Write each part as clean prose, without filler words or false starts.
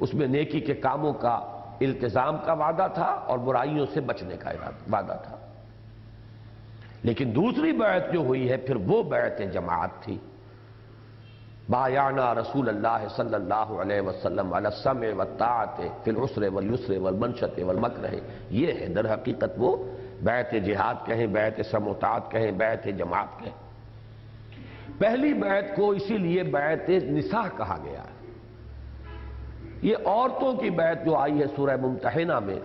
اس میں نیکی کے کاموں کا التزام کا وعدہ تھا اور برائیوں سے بچنے کا وعدہ تھا۔ لیکن دوسری بیعت جو ہوئی ہے پھر وہ بیعت جماعت تھی۔ بایعنا رسول اللہ صلی اللہ علیہ وسلم علی السمع والطاعۃ فی العسر والیسر والمنشط والمکرہ، یہ ہے در حقیقت وہ بیعت جہاد کہیں، بیعت سمع و طاعت کہیں، بیعت جماعت کہیں۔ پہلی بیعت کو اسی لیے بیعت نساء کہا گیا ہے۔ یہ عورتوں کی بیعت جو آئی ہے سورہ ممتحنہ میں،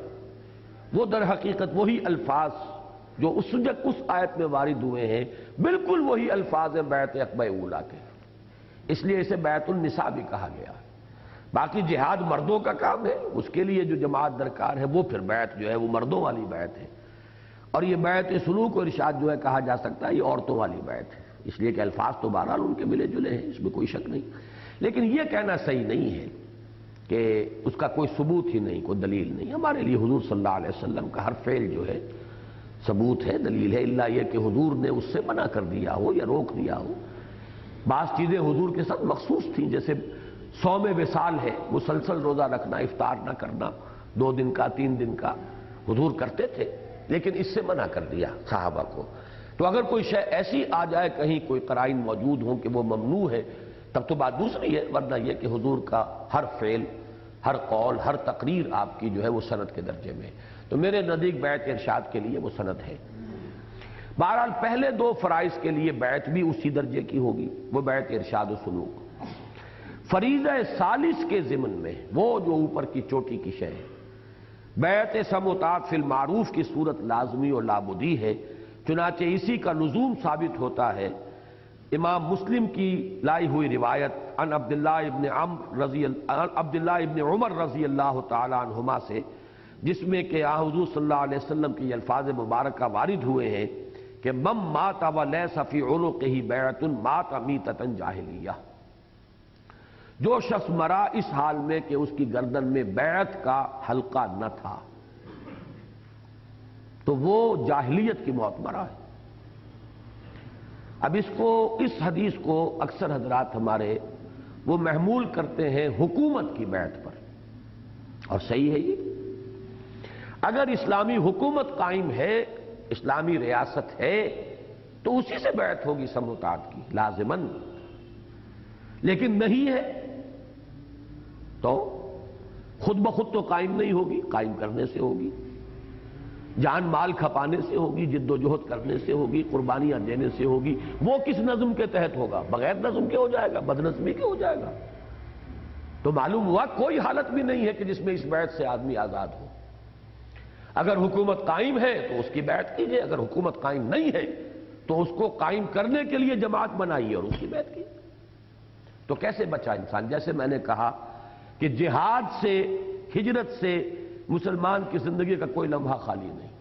وہ در حقیقت وہی الفاظ جو اس آیت میں وارد ہوئے ہیں، بالکل وہی الفاظ ہیں بیعت عقبہ اولیٰ کے، اس لیے اسے بیعت النساء بھی کہا گیا ہے۔ باقی جہاد مردوں کا کام ہے، اس کے لیے جو جماعت درکار ہے وہ پھر بیعت جو ہے وہ مردوں والی بیعت ہے، اور یہ بیعت سلوک و ارشاد جو ہے کہا جا سکتا ہے یہ عورتوں والی بیعت ہے، اس لیے کہ الفاظ تو بہرحال ان کے ملے جلے ہیں، اس میں کوئی شک نہیں۔ لیکن یہ کہنا صحیح نہیں ہے کہ اس کا کوئی ثبوت ہی نہیں، کوئی دلیل نہیں۔ ہمارے لیے حضور صلی اللہ علیہ وسلم کا ہر فعل جو ہے ثبوت ہے، دلیل ہے، الا یہ کہ حضور نے اس سے منع کر دیا ہو یا روک دیا ہو۔ بعض چیزیں حضور کے ساتھ مخصوص تھیں، جیسے صوم وصال ہے، مسلسل روزہ رکھنا، افطار نہ کرنا، 2 دن کا 3 دن کا حضور کرتے تھے، لیکن اس سے منع کر دیا صحابہ کو۔ تو اگر کوئی شے ایسی آ جائے کہیں کوئی قرائن موجود ہوں کہ وہ ممنوع ہے، تب تو بات دوسری ہے، ورنہ یہ کہ حضور کا ہر فعل، ہر قول، ہر تقریر آپ کی جو ہے وہ سند کے درجے میں، تو میرے نزدیک بیعت ارشاد کے لیے وہ سند ہے۔ بہرحال پہلے 2 فرائض کے لیے بیعت بھی اسی درجے کی ہوگی، وہ بیعت ارشاد و سلوک۔ فریضہ ثالث کے ضمن میں وہ جو اوپر کی چوٹی کی شے ہے، بیعت سمع و طاعت فی المعروف کی صورت لازمی اور لابدی ہے، چنانچہ اسی کا لزوم ثابت ہوتا ہے امام مسلم کی لائی ہوئی روایت عن عبداللہ ابن عمر رضی اللہ تعالی عنہما سے، جس میں کہ حضور صلی اللہ علیہ وسلم کی الفاظ مبارکہ وارد ہوئے ہیں کہ من مات ولیس فی عنقہ بیعۃ مات میتۃ جاہلیہ، جو شخص مرا اس حال میں کہ اس کی گردن میں بیعت کا حلقہ نہ تھا تو وہ جاہلیت کی موت مرا ہے۔ اب اس حدیث کو اکثر حضرات ہمارے وہ محمول کرتے ہیں حکومت کی بیعت پر، اور صحیح ہے یہ۔ اگر اسلامی حکومت قائم ہے، اسلامی ریاست ہے، تو اسی سے بیعت ہوگی سمع و طاعت کی لازماً، لیکن نہیں ہے تو خود بخود تو قائم نہیں ہوگی، قائم کرنے سے ہوگی، جان مال کھپانے سے ہوگی، جد و جہد کرنے سے ہوگی، قربانیاں دینے سے ہوگی۔ وہ کس نظم کے تحت ہوگا؟ بغیر نظم کے ہو جائے گا، بد نظمی کے ہو جائے گا۔ تو معلوم ہوا کوئی حالت بھی نہیں ہے کہ جس میں اس بیعت سے آدمی آزاد ہو۔ اگر حکومت قائم ہے تو اس کی بیعت کیجئے، اگر حکومت قائم نہیں ہے تو اس کو قائم کرنے کے لیے جماعت بنائیے اور اس کی بیعت کیجئے۔ تو کیسے بچا انسان؟ جیسے میں نے کہا کہ جہاد سے، ہجرت سے مسلمان کی زندگی کا کوئی لمحہ خالی نہیں،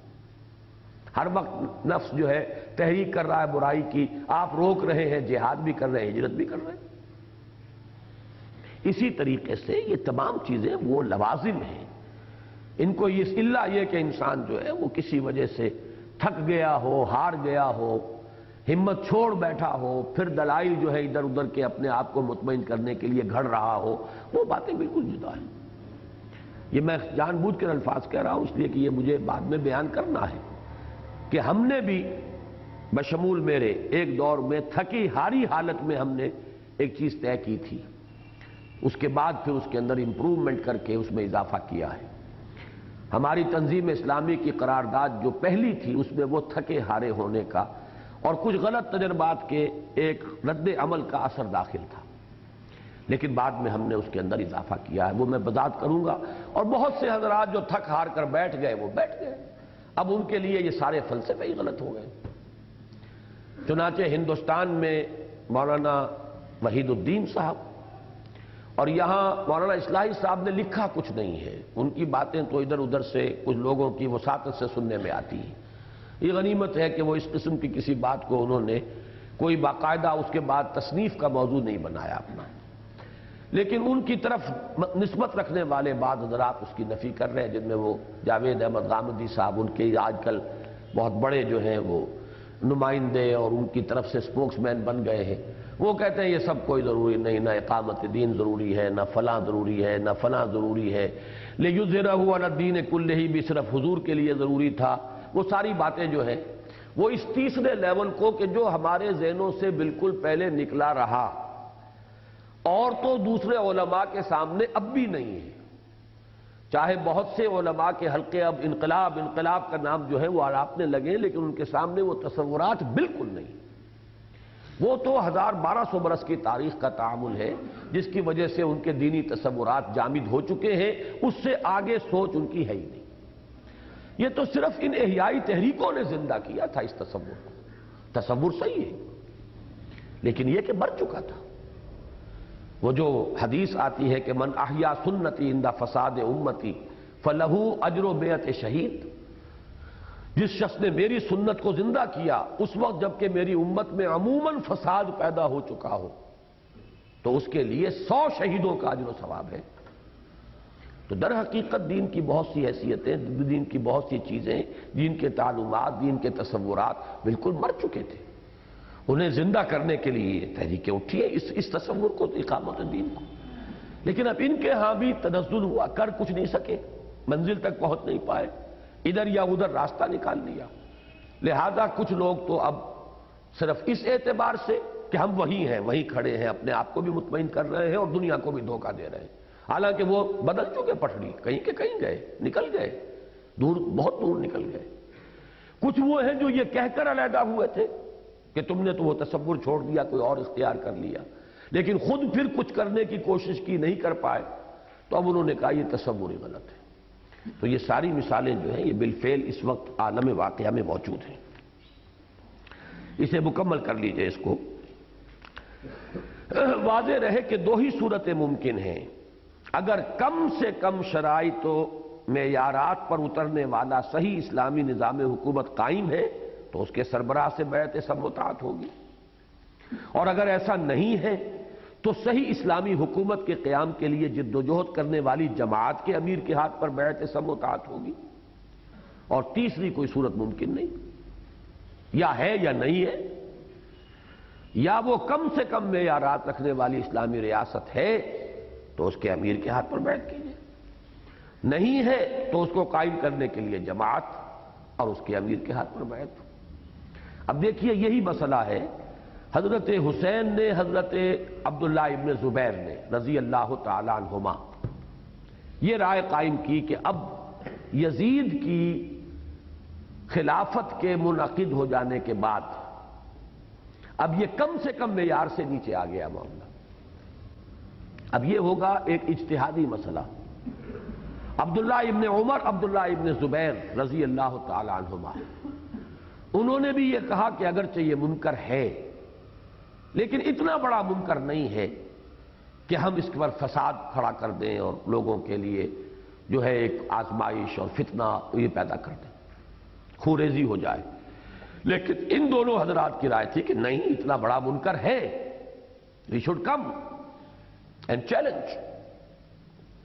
ہر وقت نفس جو ہے تحریک کر رہا ہے برائی کی، آپ روک رہے ہیں، جہاد بھی کر رہے ہیں، ہجرت بھی کر رہے ہیں۔ اسی طریقے سے یہ تمام چیزیں وہ لوازم ہیں، ان کو یہ کہ انسان جو ہے وہ کسی وجہ سے تھک گیا ہو، ہار گیا ہو، ہمت چھوڑ بیٹھا ہو، پھر دلائل جو ہے ادھر ادھر کے اپنے آپ کو مطمئن کرنے کے لیے گھڑ رہا ہو، وہ باتیں بالکل جدا ہیں۔ یہ میں جان بوجھ کر الفاظ کہہ رہا ہوں اس لیے کہ یہ مجھے بعد میں بیان کرنا ہے کہ ہم نے بھی بشمول میرے ایک دور میں تھکی ہاری حالت میں ہم نے ایک چیز طے کی تھی، اس کے بعد پھر اس کے اندر امپروومنٹ کر کے اس میں اضافہ کیا ہے۔ ہماری تنظیم اسلامی کی قرارداد جو پہلی تھی اس میں وہ تھکے ہارے ہونے کا اور کچھ غلط تجربات کے ایک رد عمل کا اثر داخل تھا، لیکن بعد میں ہم نے اس کے اندر اضافہ کیا ہے، وہ میں وضاحت کروں گا۔ اور بہت سے حضرات جو تھک ہار کر بیٹھ گئے وہ بیٹھ گئے، اب ان کے لیے یہ سارے فلسفے ہی غلط ہو گئے۔ چنانچہ ہندوستان میں مولانا وحید الدین صاحب اور یہاں مولانا اصلاحی صاحب نے لکھا کچھ نہیں ہے، ان کی باتیں تو ادھر ادھر سے کچھ لوگوں کی وساطت سے سننے میں آتی ہیں۔ یہ غنیمت ہے کہ وہ اس قسم کی کسی بات کو انہوں نے کوئی باقاعدہ اس کے بعد تصنیف کا موضوع نہیں بنایا اپنا، لیکن ان کی طرف نسبت رکھنے والے بعض حضرات اس کی نفی کر رہے ہیں، جن میں وہ جاوید احمد غامدی صاحب، ان کے آج کل بہت بڑے جو ہیں وہ نمائندے اور ان کی طرف سے سپوکس مین بن گئے ہیں، وہ کہتے ہیں یہ سب کوئی ضروری نہیں، نہ اقامت دین ضروری ہے، نہ فلاں ضروری ہے، نہ فلاں ضروری ہے، لیظہرہ علی الدین کلہ بھی صرف حضور کے لیے ضروری تھا۔ وہ ساری باتیں جو ہیں وہ اس تیسرے لیول کو کہ جو ہمارے ذہنوں سے بالکل پہلے نکلا رہا اور تو دوسرے علماء کے سامنے اب بھی نہیں ہے، چاہے بہت سے علماء کے حلقے اب انقلاب کا نام جو ہے وہ آراپنے لگے، لیکن ان کے سامنے وہ تصورات بالکل نہیں۔ وہ تو 1200 برس کی تاریخ کا تعامل ہے جس کی وجہ سے ان کے دینی تصورات جامد ہو چکے ہیں، اس سے آگے سوچ ان کی ہے ہی نہیں۔ یہ تو صرف ان احیائی تحریکوں نے زندہ کیا تھا اس تصور کو، تصور صحیح ہے لیکن یہ کہ مر چکا تھا۔ وہ جو حدیث آتی ہے کہ من احیا سنتی عند فساد امتی فلہ اجر بیعت شہید، جس شخص نے میری سنت کو زندہ کیا اس وقت جب کہ میری امت میں عموماً فساد پیدا ہو چکا ہو تو اس کے لیے 100 شہیدوں کا اجر و ثواب ہے۔ تو در حقیقت دین کی بہت سی حیثیتیں، دین کی بہت سی چیزیں، دین کے تعلمات، دین کے تصورات بالکل مر چکے تھے۔ انہیں زندہ کرنے کے لیے یہ تحریکیں اٹھی ہیں اس تصور کو، اقامت دین کو، لیکن اب ان کے ہاں بھی تنزل ہوا، کر کچھ نہیں سکے، منزل تک پہنچ نہیں پائے، ادھر یا ادھر راستہ نکال لیا۔ لہذا کچھ لوگ تو اب صرف اس اعتبار سے کہ ہم وہی ہیں، وہیں کھڑے ہیں، اپنے آپ کو بھی مطمئن کر رہے ہیں اور دنیا کو بھی دھوکہ دے رہے ہیں، حالانکہ وہ بدل چکے پٹڑی، کہیں کہ کہیں گئے، نکل گئے دور، بہت دور نکل گئے۔ کچھ وہ ہیں جو یہ کہہ کر علیحدہ ہوئے تھے کہ تم نے تو وہ تصور چھوڑ دیا، کوئی اور اختیار کر لیا، لیکن خود پھر کچھ کرنے کی کوشش کی، نہیں کر پائے، تو اب انہوں نے کہا یہ تصور ہی غلط ہے۔ تو یہ ساری مثالیں جو ہیں یہ بالفعل اس وقت عالم واقعہ میں موجود ہیں۔ اسے مکمل کر لیجئے، اس کو واضح رہے کہ 2 ہی صورتیں ممکن ہیں۔ اگر کم سے کم شرائط و معیارات پر اترنے والا صحیح اسلامی نظام حکومت قائم ہے تو اس کے سربراہ سے بیعت سمع و طاعت ہوگی، اور اگر ایسا نہیں ہے تو صحیح اسلامی حکومت کے قیام کے لیے جد و جہد کرنے والی جماعت کے امیر کے ہاتھ پر بیعت سمع و طاعت ہوگی، اور تیسری کوئی صورت ممکن نہیں، یا ہے یا نہیں ہے، یا وہ کم سے کم معیارات رکھنے والی اسلامی ریاست ہے تو اس کے امیر کے ہاتھ پر بیعت کیجیے، نہیں ہے تو اس کو قائم کرنے کے لیے جماعت اور اس کے امیر کے ہاتھ پر بیعت۔ اب دیکھیے یہی مسئلہ ہے، حضرت حسین نے، حضرت عبداللہ ابن زبیر نے رضی اللہ تعالیٰ عنہما یہ رائے قائم کی کہ اب یزید کی خلافت کے منعقد ہو جانے کے بعد اب یہ کم سے کم معیار سے نیچے آ گیا معاملہ۔ اب یہ ہوگا ایک اجتہادی مسئلہ۔ عبداللہ ابن عمر، عبداللہ ابن زبیر رضی اللہ تعالیٰ عنہما، انہوں نے بھی یہ کہا کہ اگرچہ یہ منکر ہے لیکن اتنا بڑا منکر نہیں ہے کہ ہم اس پر فساد کھڑا کر دیں اور لوگوں کے لیے جو ہے ایک آزمائش اور فتنہ یہ پیدا کر دیں، خوریزی ہو جائے۔ لیکن ان دونوں حضرات کی رائے تھی کہ نہیں، اتنا بڑا منکر ہے، we should come and challenge۔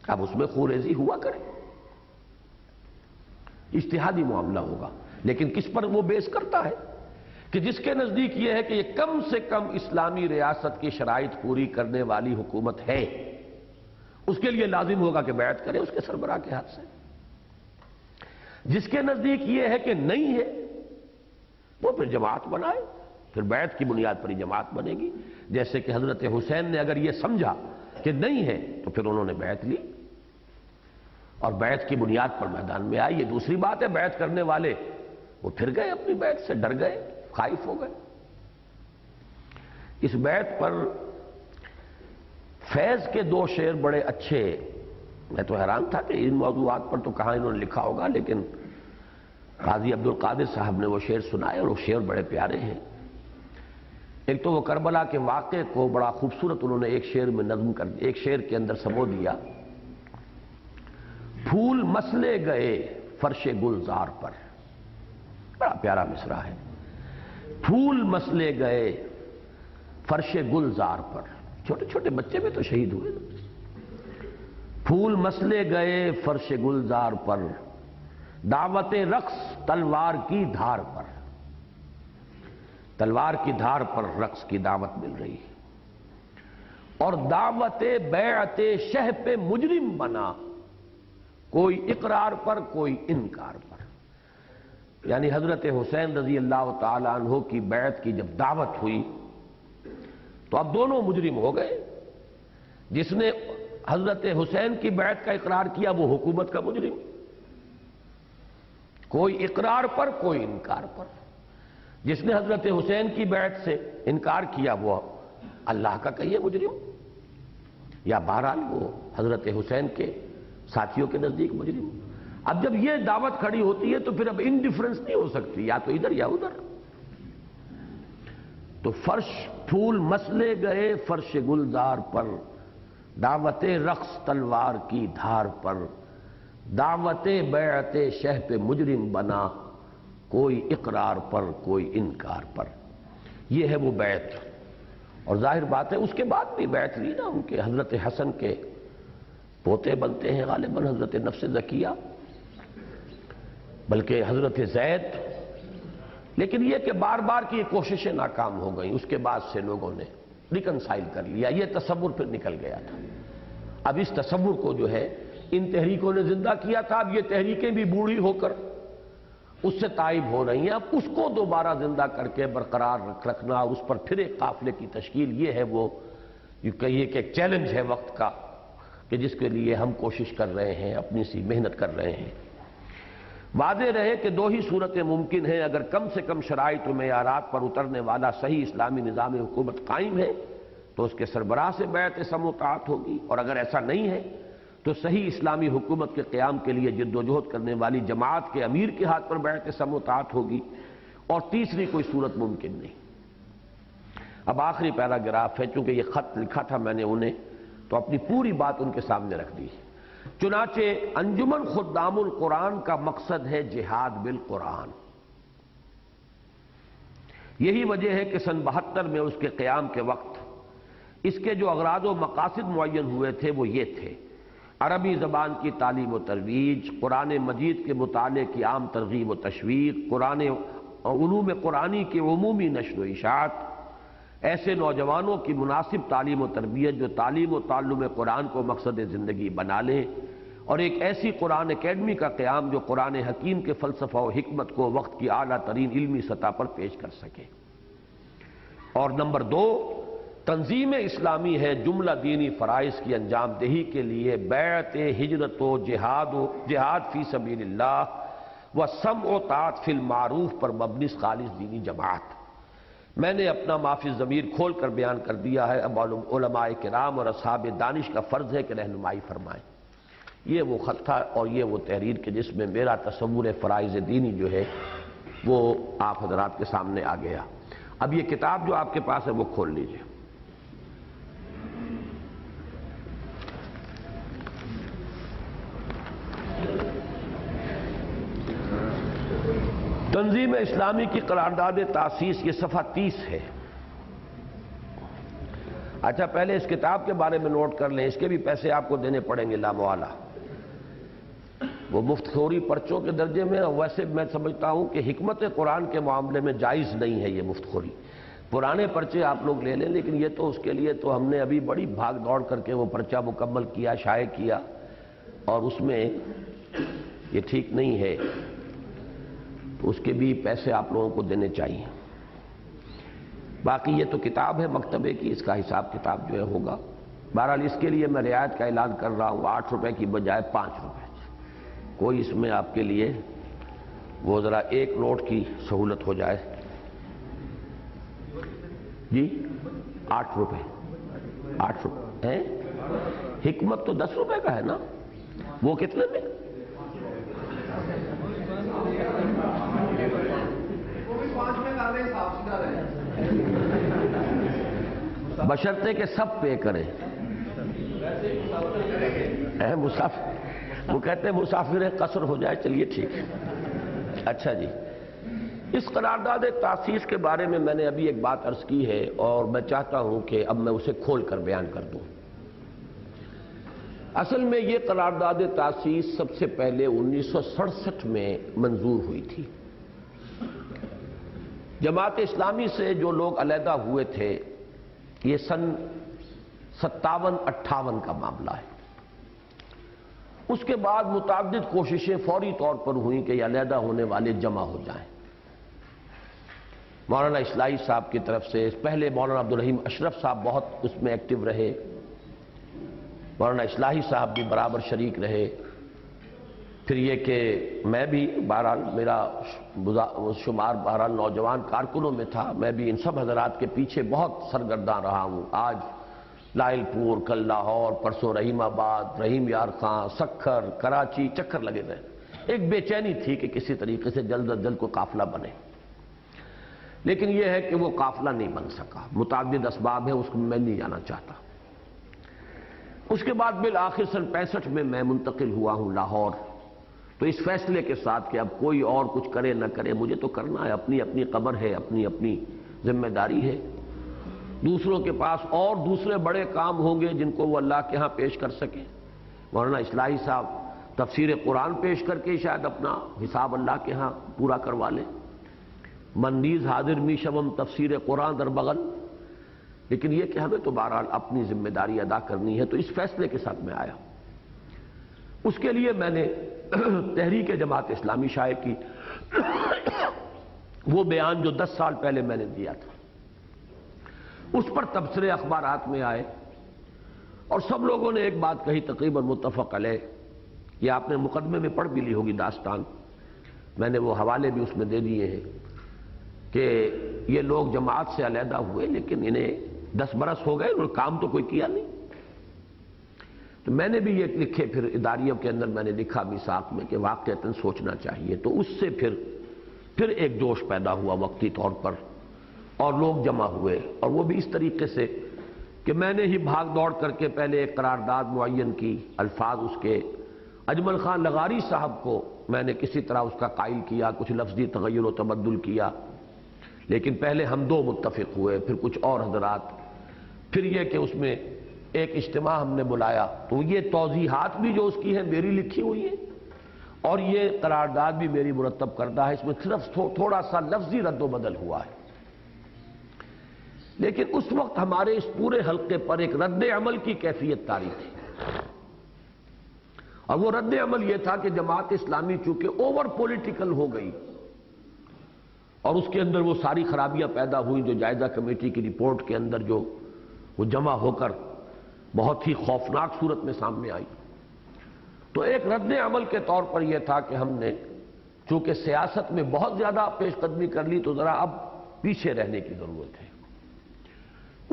اب اس میں خوریزی ہوا کرے، اجتہادی معاملہ ہوگا، لیکن کس پر وہ بیس کرتا ہے کہ جس کے نزدیک یہ ہے کہ یہ کم سے کم اسلامی ریاست کی شرائط پوری کرنے والی حکومت ہے، اس کے لیے لازم ہوگا کہ بیعت کرے اس کے سربراہ کے ہاتھ سے۔ جس کے نزدیک یہ ہے کہ نہیں ہے وہ پھر جماعت بنائے، پھر بیعت کی بنیاد پر ہی جماعت بنے گی، جیسے کہ حضرت حسین نے اگر یہ سمجھا کہ نہیں ہے تو پھر انہوں نے بیعت لی اور بیعت کی بنیاد پر میدان میں آئی۔ یہ دوسری بات ہے، بیعت کرنے والے وہ پھر گئے اپنی بیعت سے، ڈر گئے، خائف ہو گئے۔ اس بیعت پر فیض کے 2 شعر بڑے اچھے، میں تو حیران تھا کہ ان موضوعات پر تو کہاں انہوں نے لکھا ہوگا، لیکن قاضی عبد القادر صاحب نے وہ شعر سنائے اور وہ شعر بڑے پیارے ہیں۔ ایک تو وہ کربلا کے واقعے کو بڑا خوبصورت انہوں نے ایک شعر میں نظم کر دیا، ایک شعر کے اندر سمو دیا، پھول مسلے گئے فرش گلزار پر، بڑا پیارا مصرع ہے، پھول مسلے گئے فرش گلزار پر، چھوٹے چھوٹے بچے بھی تو شہید ہوئے نا، پھول مسلے گئے فرش گلزار پر، دعوت رقص تلوار کی دھار پر، تلوار کی دھار پر رقص کی دعوت مل رہی ہے، اور دعوت بیعت شہ پہ مجرم بنا، کوئی اقرار پر کوئی انکار پر۔ یعنی حضرت حسین رضی اللہ تعالی عنہ کی بیعت کی جب دعوت ہوئی تو اب دونوں مجرم ہو گئے۔ جس نے حضرت حسین کی بیعت کا اقرار کیا وہ حکومت کا مجرم، کوئی اقرار پر کوئی انکار پر۔ جس نے حضرت حسین کی بیعت سے انکار کیا وہ اللہ کا کہیے مجرم، یا بہرحال وہ حضرت حسین کے ساتھیوں کے نزدیک مجرم۔ اب جب یہ دعوت کھڑی ہوتی ہے تو پھر اب انڈیفرنس نہیں ہو سکتی، یا تو ادھر یا ادھر۔ تو فرش پھول مسلے گئے فرش گلزار پر، دعوت رقص تلوار کی دھار پر، دعوت بیعت شہ پہ مجرم بنا، کوئی اقرار پر کوئی انکار پر۔ یہ ہے وہ بیعت۔ اور ظاہر بات ہے اس کے بعد بھی بیعت لی نا، ان کے حضرت حسن کے پوتے بنتے ہیں غالباً حضرت نفس زکیہ، بلکہ حضرت زید۔ لیکن یہ کہ بار بار کی یہ کوششیں ناکام ہو گئیں، اس کے بعد سے لوگوں نے ریکنسائل کر لیا، یہ تصور پھر نکل گیا تھا۔ اب اس تصور کو جو ہے ان تحریکوں نے زندہ کیا تھا، اب یہ تحریکیں بھی بوڑھی ہو کر اس سے تائب ہو رہی ہیں۔ اب اس کو دوبارہ زندہ کر کے برقرار رکھنا، اس پر پھر ایک قافلے کی تشکیل، یہ ہے وہ یہ کہیے کہ ایک چیلنج ہے وقت کا، کہ جس کے لیے ہم کوشش کر رہے ہیں، اپنی سی محنت کر رہے ہیں۔ واضح رہے کہ دو ہی صورتیں ممکن ہیں، اگر کم سے کم شرائط و معیارات پر اترنے والا صحیح اسلامی نظام حکومت قائم ہے تو اس کے سربراہ سے بیعت سمع و طاعت ہوگی، اور اگر ایسا نہیں ہے تو صحیح اسلامی حکومت کے قیام کے لیے جد و جہد کرنے والی جماعت کے امیر کے ہاتھ پر بیعت سمع و طاعت ہوگی، اور تیسری کوئی صورت ممکن نہیں۔ اب آخری پیراگراف ہے، چونکہ یہ خط لکھا تھا میں نے انہیں تو اپنی پوری بات ان کے سامنے رکھ دی۔ چنانچہ انجمن خدام القرآن کا مقصد ہے جہاد بالقرآن۔ یہی وجہ ہے کہ سن 72 میں اس کے قیام کے وقت اس کے جو اغراض و مقاصد معین ہوئے تھے وہ یہ تھے: عربی زبان کی تعلیم و ترویج، قرآن مجید کے مطالعے کی عام ترغیب و تشویق، علوم قرآنی کی عمومی نشر و اشاعت، ایسے نوجوانوں کی مناسب تعلیم و تربیت جو تعلیم و تعلم قرآن کو مقصد زندگی بنا لیں، اور ایک ایسی قرآن اکیڈمی کا قیام جو قرآن حکیم کے فلسفہ و حکمت کو وقت کی اعلیٰ ترین علمی سطح پر پیش کر سکے۔ اور نمبر 2، تنظیم اسلامی ہے جملہ دینی فرائض کی انجام دہی کے لیے بیعت ہجرت و جہاد فی سبیل اللہ و سمع و طاعت فی المعروف پر مبنی خالص دینی جماعت۔ میں نے اپنا معافی ضمیر کھول کر بیان کر دیا ہے، اب علماء کرام اور اصحاب دانش کا فرض ہے کہ رہنمائی فرمائیں۔ یہ وہ خط تھا اور یہ وہ تحریر کہ جس میں میرا تصور فرائض دینی جو ہے وہ آپ حضرات کے سامنے آ گیا۔ اب یہ کتاب جو آپ کے پاس ہے وہ کھول لیجئے۔ تنظیم اسلامی کی قرارداد تاسیس، یہ صفحہ 30 ہے۔ اچھا پہلے اس کتاب کے بارے میں نوٹ کر لیں، اس کے بھی پیسے آپ کو دینے پڑیں گے لامحالہ۔ وہ مفت خوری پرچوں کے درجے میں، اور ویسے میں سمجھتا ہوں کہ حکمت قرآن کے معاملے میں جائز نہیں ہے یہ مفت خوری۔ پرانے پرچے آپ لوگ لے لیں، لیکن یہ تو اس کے لیے تو ہم نے ابھی بڑی بھاگ دوڑ کر کے وہ پرچہ مکمل کیا، شائع کیا، اور اس میں یہ ٹھیک نہیں ہے، تو اس کے بھی پیسے آپ لوگوں کو دینے چاہیے۔ باقی یہ تو کتاب ہے مکتبے کی، اس کا حساب کتاب جو ہے ہوگا۔ بہرحال اس کے لیے میں رعایت کا اعلان کر رہا ہوں، 8 روپے کی بجائے 5 روپے۔ کوئی اس میں آپ کے لیے وہ ذرا ایک نوٹ کی سہولت ہو جائے۔ جی 8 روپے، 8 روپے ہیں؟ حکمت تو 10 روپے کا ہے نا، وہ کتنے میں؟ بشرطے کہ سب پے کریں۔ مسافر وہ کہتے ہیں مسافر قصر ہو جائے، چلیے ٹھیک ہے۔ اچھا جی، اس قرارداد تاسیس کے بارے میں نے ابھی ایک بات عرض کی ہے، اور میں چاہتا ہوں کہ اب میں اسے کھول کر بیان کر دوں۔ اصل میں یہ قرارداد تاسیس سب سے پہلے 1967 میں منظور ہوئی تھی۔ جماعت اسلامی سے جو لوگ علیحدہ ہوئے تھے یہ سن 57-58 کا معاملہ ہے۔ اس کے بعد متعدد کوششیں فوری طور پر ہوئیں کہ یہ علیحدہ ہونے والے جمع ہو جائیں۔ مولانا اصلاحی صاحب کی طرف سے پہلے مولانا عبدالرحیم اشرف صاحب بہت اس میں ایکٹیو رہے، مولانا اصلاحی صاحب بھی برابر شریک رہے، پھر یہ کہ میں بھی بہرحال میرا شمار بہرحال نوجوان کارکنوں میں تھا، میں بھی ان سب حضرات کے پیچھے بہت سرگرداں رہا ہوں۔ آج لائل پور، کل لاہور، پرسوں رحیم آباد، رحیم یار خان، سکھر، کراچی چکر لگے رہے۔ ایک بے چینی تھی کہ کسی طریقے سے جلد از جلد کوئی قافلہ بنے، لیکن یہ ہے کہ وہ قافلہ نہیں بن سکا، متعدد اسباب ہیں، اس کو میں نہیں جانا چاہتا۔ اس کے بعد بالآخر سن 65 میں میں منتقل ہوا ہوں لاہور، تو اس فیصلے کے ساتھ کہ اب کوئی اور کچھ کرے نہ کرے مجھے تو کرنا ہے، اپنی اپنی قبر ہے، اپنی اپنی ذمہ داری ہے۔ دوسروں کے پاس اور دوسرے بڑے کام ہوں گے جن کو وہ اللہ کے ہاں پیش کر سکیں۔ مولانا اصلاحی صاحب تفسیر قرآن پیش کر کے شاید اپنا حساب اللہ کے ہاں پورا کروا لیں، من نیز حاضر می شوم تفسیر قرآن در بغل، لیکن یہ کہ ہمیں تو بہرحال اپنی ذمہ داری ادا کرنی ہے، تو اس فیصلے کے ساتھ میں آیا۔ اس کے لیے میں نے تحریک جماعت اسلامی شائع کی وہ بیان جو 10 سال پہلے میں نے دیا تھا، اس پر تبصرے اخبارات میں آئے، اور سب لوگوں نے ایک بات کہی تقریباً متفق علیہ، یہ آپ نے مقدمے میں پڑھ بھی لی ہوگی داستان، میں نے وہ حوالے بھی اس میں دے دیے ہیں کہ یہ لوگ جماعت سے علیحدہ ہوئے لیکن انہیں 10 برس ہو گئے، انہوں نے کام تو کوئی کیا نہیں۔ تو میں نے بھی یہ لکھے، پھر اداریوں کے اندر میں نے لکھا میثاق میں کہ واقعتاً سوچنا چاہیے، تو اس سے پھر ایک جوش پیدا ہوا وقتی طور پر، اور لوگ جمع ہوئے، اور وہ بھی اس طریقے سے کہ میں نے ہی بھاگ دوڑ کر کے پہلے ایک قرارداد معین کی، الفاظ اس کے اجمل خان لغاری صاحب کو میں نے کسی طرح اس کا قائل کیا، کچھ لفظی تغیر و تبدل کیا، لیکن پہلے ہم 2 متفق ہوئے، پھر کچھ اور حضرات، پھر یہ کہ اس میں ایک اجتماع ہم نے بلایا، تو یہ توضیحات بھی جو اس کی ہیں میری لکھی ہوئی ہیں، اور یہ قرارداد بھی میری مرتب کردہ ہے، اس میں صرف تھوڑا سا لفظی رد و بدل ہوا ہے، لیکن اس وقت ہمارے اس پورے حلقے پر ایک رد عمل کی کیفیت طاری تھی، اور وہ رد عمل یہ تھا کہ جماعت اسلامی چونکہ اوور پولیٹیکل ہو گئی، اور اس کے اندر وہ ساری خرابیاں پیدا ہوئیں جو جائزہ کمیٹی کی رپورٹ کے اندر جو وہ جمع ہو کر بہت ہی خوفناک صورت میں سامنے آئی، تو ایک رد عمل کے طور پر یہ تھا کہ ہم نے چونکہ سیاست میں بہت زیادہ پیش قدمی کر لی تو ذرا اب پیچھے رہنے کی ضرورت ہے۔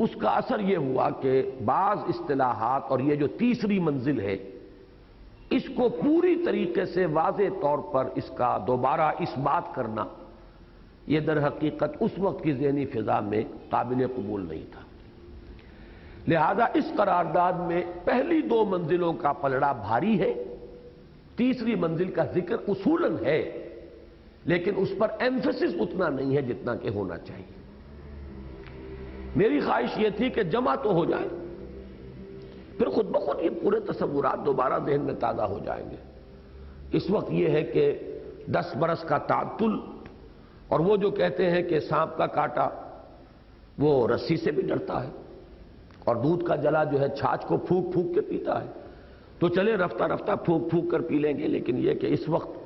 اس کا اثر یہ ہوا کہ بعض اصطلاحات اور یہ جو تیسری منزل ہے اس کو پوری طریقے سے واضح طور پر اس کا دوبارہ اس بات کرنا یہ در حقیقت اس وقت کی ذہنی فضا میں قابل قبول نہیں تھا، لہذا اس قرارداد میں پہلی 2 منزلوں کا پلڑا بھاری ہے، تیسری منزل کا ذکر اصولاً ہے لیکن اس پر ایمفیسس اتنا نہیں ہے جتنا کہ ہونا چاہیے۔ میری خواہش یہ تھی کہ جمع تو ہو جائے، پھر خود بخود یہ پورے تصورات دوبارہ ذہن میں تازہ ہو جائیں گے۔ اس وقت یہ ہے کہ 10 برس کا تعطل، اور وہ جو کہتے ہیں کہ سانپ کا کاٹا وہ رسی سے بھی ڈرتا ہے، اور دودھ کا جلا جو ہے چھاچھ کو پھونک پھونک کے پیتا ہے، تو چلے رفتہ رفتہ پھونک پھونک کر پی لیں گے، لیکن یہ کہ اس وقت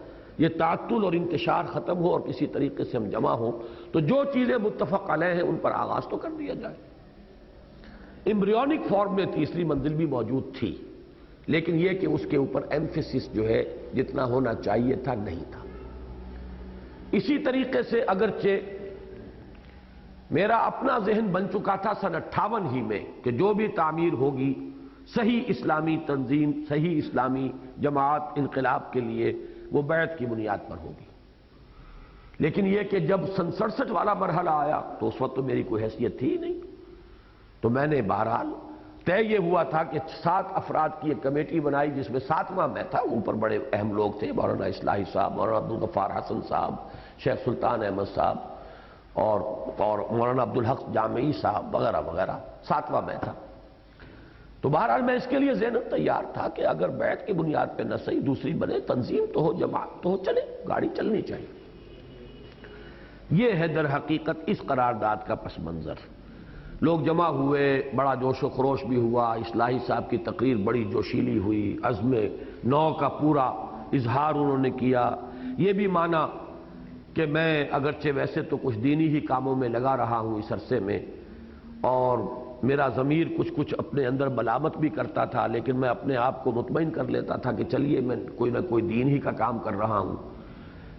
یہ تعطل اور انتشار ختم ہو اور کسی طریقے سے ہم جمع ہوں، تو جو چیزیں متفق علیہ ہیں ان پر آغاز تو کر دیا جائے۔ ایمبریونک فارم میں تیسری منزل بھی موجود تھی، لیکن یہ کہ اس کے اوپر ایمفیسس جو ہے جتنا ہونا چاہیے تھا نہیں تھا۔ اسی طریقے سے اگرچہ میرا اپنا ذہن بن چکا تھا سن 58 ہی میں کہ جو بھی تعمیر ہوگی صحیح اسلامی تنظیم، صحیح اسلامی جماعت انقلاب کے لیے وہ بیعت کی بنیاد پر ہوگی، لیکن یہ کہ جب سن 67 والا مرحلہ آیا تو اس وقت تو میری کوئی حیثیت تھی ہی نہیں، تو میں نے بہرحال طے یہ ہوا تھا کہ 7 افراد کی ایک کمیٹی بنائی جس میں 7واں میں تھا، اوپر بڑے اہم لوگ تھے، مولانا اصلاحی صاحب، مولانا عبدالغفار حسن صاحب، شیخ سلطان احمد صاحب اور مولانا عبدالحق جامعی صاحب وغیرہ وغیرہ، 7واں میں تھا۔ تو بہرحال میں اس کے لیے ذہناً تیار تھا کہ اگر بیعت کی بنیاد پہ نہ صحیح دوسری بنے، تنظیم تو ہو، جماعت تو ہو، چلے، گاڑی چلنی چاہیے۔ یہ ہے در حقیقت اس قرارداد کا پس منظر۔ لوگ جمع ہوئے، بڑا جوش و خروش بھی ہوا، اصلاحی صاحب کی تقریر بڑی جوشیلی ہوئی، عزم نو کا پورا اظہار انہوں نے کیا۔ یہ بھی مانا کہ میں اگرچہ ویسے تو کچھ دینی ہی کاموں میں لگا رہا ہوں اس عرصے میں، اور میرا ضمیر کچھ اپنے اندر ملامت بھی کرتا تھا، لیکن میں اپنے آپ کو مطمئن کر لیتا تھا کہ چلیے میں کوئی نہ کوئی دین ہی کا کام کر رہا ہوں۔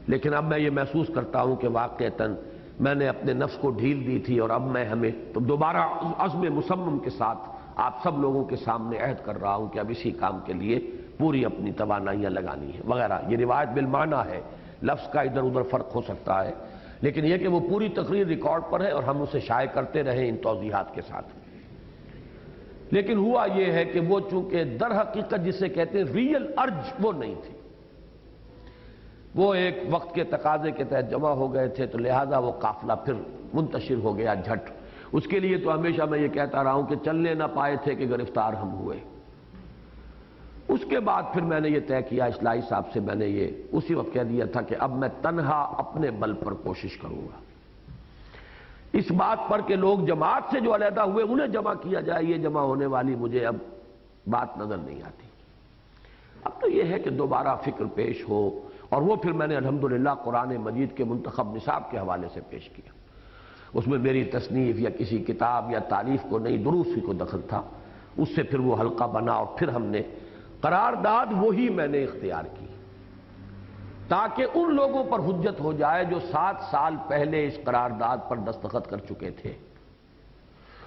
لیکن اب میں یہ محسوس کرتا ہوں کہ واقعتاً میں نے اپنے نفس کو ڈھیل دی تھی، اور اب میں ہمیں تو دوبارہ عزم مصمم کے ساتھ آپ سب لوگوں کے سامنے عہد کر رہا ہوں کہ اب اسی کام کے لیے پوری اپنی توانائیاں لگانی ہیں وغیرہ۔ یہ روایت بالمعنی ہے، لفظ کا ادھر ادھر فرق ہو سکتا ہے، لیکن یہ کہ وہ پوری تقریر ریکارڈ پر ہے اور ہم اسے شائع کرتے رہے ان توضیحات کے ساتھ۔ لیکن ہوا یہ ہے کہ وہ چونکہ در حقیقت جسے کہتے ہیں ریئل ارج وہ نہیں تھی، وہ ایک وقت کے تقاضے کے تحت جمع ہو گئے تھے، تو لہذا وہ قافلہ پھر منتشر ہو گیا جھٹ۔ اس کے لیے تو ہمیشہ میں یہ کہتا رہا ہوں کہ چلنے نہ پائے تھے کہ گرفتار ہم ہوئے۔ اس کے بعد پھر میں نے یہ طے کیا، اصلاحی صاحب سے میں نے یہ اسی وقت کہہ دیا تھا کہ اب میں تنہا اپنے بل پر کوشش کروں گا، اس بات پر کہ لوگ جماعت سے جو علیحدہ ہوئے انہیں جمع کیا جائے، یہ جمع ہونے والی مجھے اب بات نظر نہیں آتی۔ اب تو یہ ہے کہ دوبارہ فکر پیش ہو، اور وہ پھر میں نے الحمدللہ قرآن مجید کے منتخب نصاب کے حوالے سے پیش کیا۔ اس میں میری تصنیف یا کسی کتاب یا تالیف کو نہیں، دروس کو دخل تھا، اس سے پھر وہ حلقہ بنا، اور پھر ہم نے قرارداد وہی میں نے اختیار کی تاکہ ان لوگوں پر حجت ہو جائے جو 7 سال پہلے اس قرارداد پر دستخط کر چکے تھے۔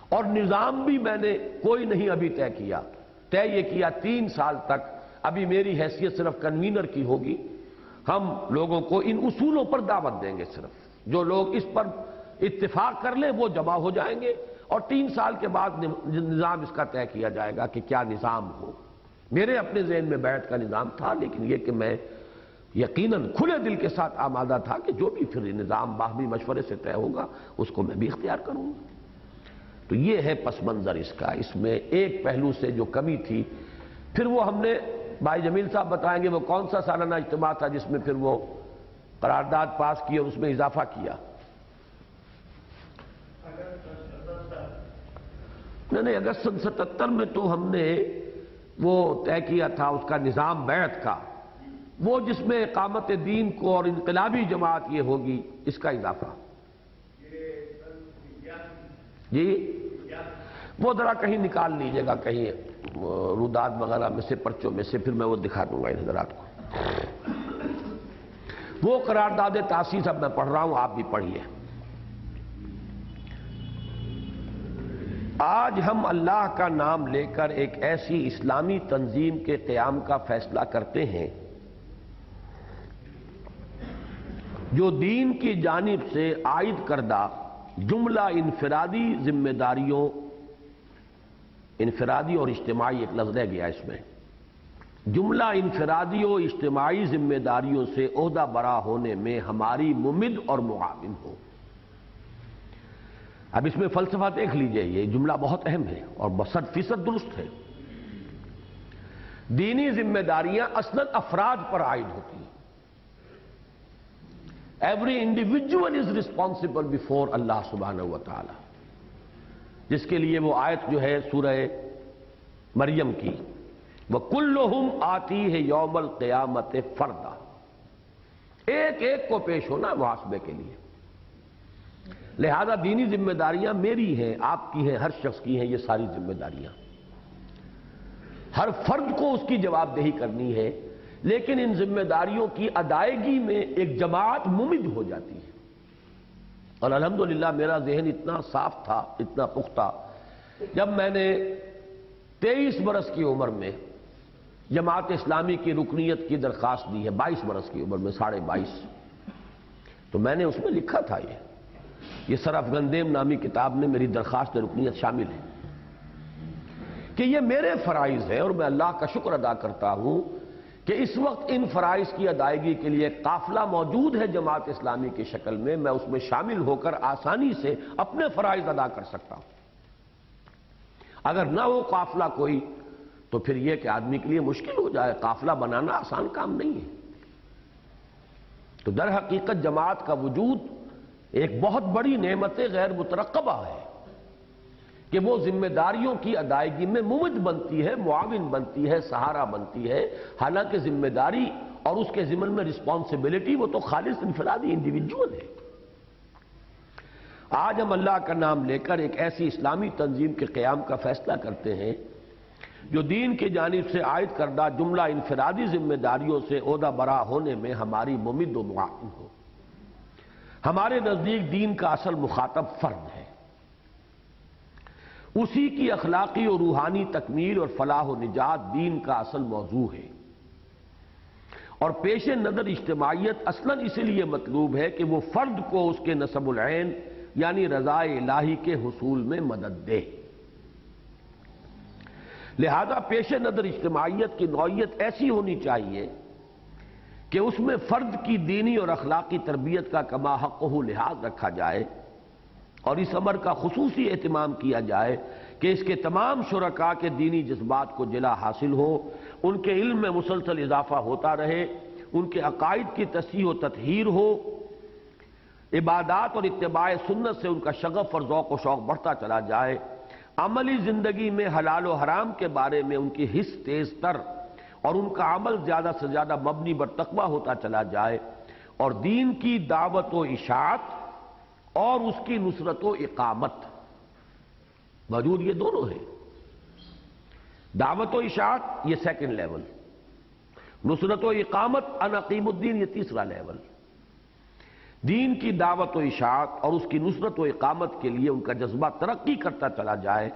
اور نظام بھی میں نے کوئی نہیں ابھی طے کیا، طے یہ کیا 3 سال تک، ابھی میری حیثیت صرف کنوینر کی ہوگی، ہم لوگوں کو ان اصولوں پر دعوت دیں گے، صرف جو لوگ اس پر اتفاق کر لیں وہ جمع ہو جائیں گے، اور 3 سال کے بعد نظام اس کا طے کیا جائے گا کہ کیا نظام ہو۔ میرے اپنے ذہن میں بیعت کا نظام تھا، لیکن یہ کہ میں یقیناً کھلے دل کے ساتھ آمادہ تھا کہ جو بھی پھر نظام باہمی مشورے سے طے ہوگا اس کو میں بھی اختیار کروں گا۔ تو یہ ہے پس منظر اس کا۔ اس میں ایک پہلو سے جو کمی تھی، پھر وہ ہم نے بھائی جمیل صاحب بتائیں گے وہ کون سا سالانہ اجتماع تھا جس میں پھر وہ قرارداد پاس کی اور اس میں اضافہ کیا۔ نہیں، اگست 77 میں تو ہم نے وہ طے کیا تھا اس کا نظام بیعت کا، وہ جس میں اقامت دین کو اور انقلابی جماعت یہ ہوگی، اس کا اضافہ۔ جی وہ ذرا کہیں نکال لیجئے گا، کہیں روداد وغیرہ میں سے، پرچوں میں سے، پھر میں وہ دکھا دوں گا ان حضرات کو۔ وہ قرارداد تاسیس اب میں پڑھ رہا ہوں، آپ بھی پڑھیے۔ آج ہم اللہ کا نام لے کر ایک ایسی اسلامی تنظیم کے قیام کا فیصلہ کرتے ہیں جو دین کی جانب سے عائد کردہ جملہ انفرادی اور اجتماعی، ایک لفظ رہ گیا اس میں، جملہ انفرادی و اجتماعی ذمہ داریوں سے عہدہ برا ہونے میں ہماری ممد اور معاون ہو۔ اب اس میں فلسفہ دیکھ لیجئے، یہ جملہ بہت اہم ہے اور 100% درست ہے۔ دینی ذمہ داریاں اصلاً افراد پر عائد ہوتی ہیں۔ Every individual is responsible before اللہ سبحانہ وتعالی، جس کے لیے وہ آیت جو ہے سورہ مریم کی، وَكُلُّهُمْ آتِيهِ يَوْمَ الْقِيَامَةِ فَرْدًا، ایک ایک کو پیش ہونا محاسبے کے لیے۔ لہذا دینی ذمہ داریاں میری ہیں، آپ کی ہیں، ہر شخص کی ہیں، یہ ساری ذمہ داریاں ہر فرد کو اس کی جواب دہی کرنی ہے، لیکن ان ذمہ داریوں کی ادائیگی میں ایک جماعت ممد ہو جاتی ہے۔ اور الحمدللہ میرا ذہن اتنا صاف تھا، اتنا پختہ، جب میں نے 23 برس کی عمر میں جماعت اسلامی کی رکنیت کی درخواست دی ہے، 22 برس کی عمر میں، 22.5، تو میں نے اس میں لکھا تھا یہ سرف گندیم نامی کتاب میں میری درخواست رکنیت شامل ہے کہ یہ میرے فرائض ہیں، اور میں اللہ کا شکر ادا کرتا ہوں کہ اس وقت ان فرائض کی ادائیگی کے لیے قافلہ موجود ہے جماعت اسلامی کی شکل میں اس میں شامل ہو کر آسانی سے اپنے فرائض ادا کر سکتا ہوں۔ اگر نہ ہو قافلہ کوئی تو پھر یہ کہ آدمی کے لیے مشکل ہو جائے، قافلہ بنانا آسان کام نہیں ہے۔ تو در حقیقت جماعت کا وجود ایک بہت بڑی نعمت غیر مترقبہ ہے کہ وہ ذمہ داریوں کی ادائیگی میں ممد بنتی ہے، معاون بنتی ہے، سہارا بنتی ہے، حالانکہ ذمہ داری اور اس کے ذمن میں رسپانسبلٹی وہ تو خالص انفرادی انڈیویجول ہے۔ آج ہم اللہ کا نام لے کر ایک ایسی اسلامی تنظیم کے قیام کا فیصلہ کرتے ہیں جو دین کی جانب سے عائد کردہ جملہ انفرادی ذمہ داریوں سے عہدہ برا ہونے میں ہماری ممد و معاون ہو۔ ہمارے نزدیک دین کا اصل مخاطب فرد ہے، اسی کی اخلاقی اور روحانی تکمیل اور فلاح و نجات دین کا اصل موضوع ہے، اور پیش نظر اجتماعیت اصلاً اس لیے مطلوب ہے کہ وہ فرد کو اس کے نصب العین یعنی رضا الہی کے حصول میں مدد دے۔ لہذا پیش نظر اجتماعیت کی نوعیت ایسی ہونی چاہیے کہ اس میں فرد کی دینی اور اخلاقی تربیت کا کما حقہ لحاظ رکھا جائے، اور اس امر کا خصوصی اہتمام کیا جائے کہ اس کے تمام شرکاء کے دینی جذبات کو جلا حاصل ہو، ان کے علم میں مسلسل اضافہ ہوتا رہے، ان کے عقائد کی تصحیح و تطہیر ہو، عبادات اور اتباع سنت سے ان کا شغف اور ذوق و شوق بڑھتا چلا جائے، عملی زندگی میں حلال و حرام کے بارے میں ان کی حس تیز تر اور ان کا عمل زیادہ سے زیادہ مبنی بر تقویٰ ہوتا چلا جائے، اور دین کی دعوت و اشاعت اور اس کی نصرت و اقامت موجود، یہ دونوں ہیں۔ دعوت و اشاعت یہ سیکنڈ لیول، نصرت و اقامت ان اقیم الدین یہ تیسرا لیول۔ دین کی دعوت و اشاعت اور اس کی نصرت و اقامت کے لیے ان کا جذبہ ترقی کرتا چلا جائے،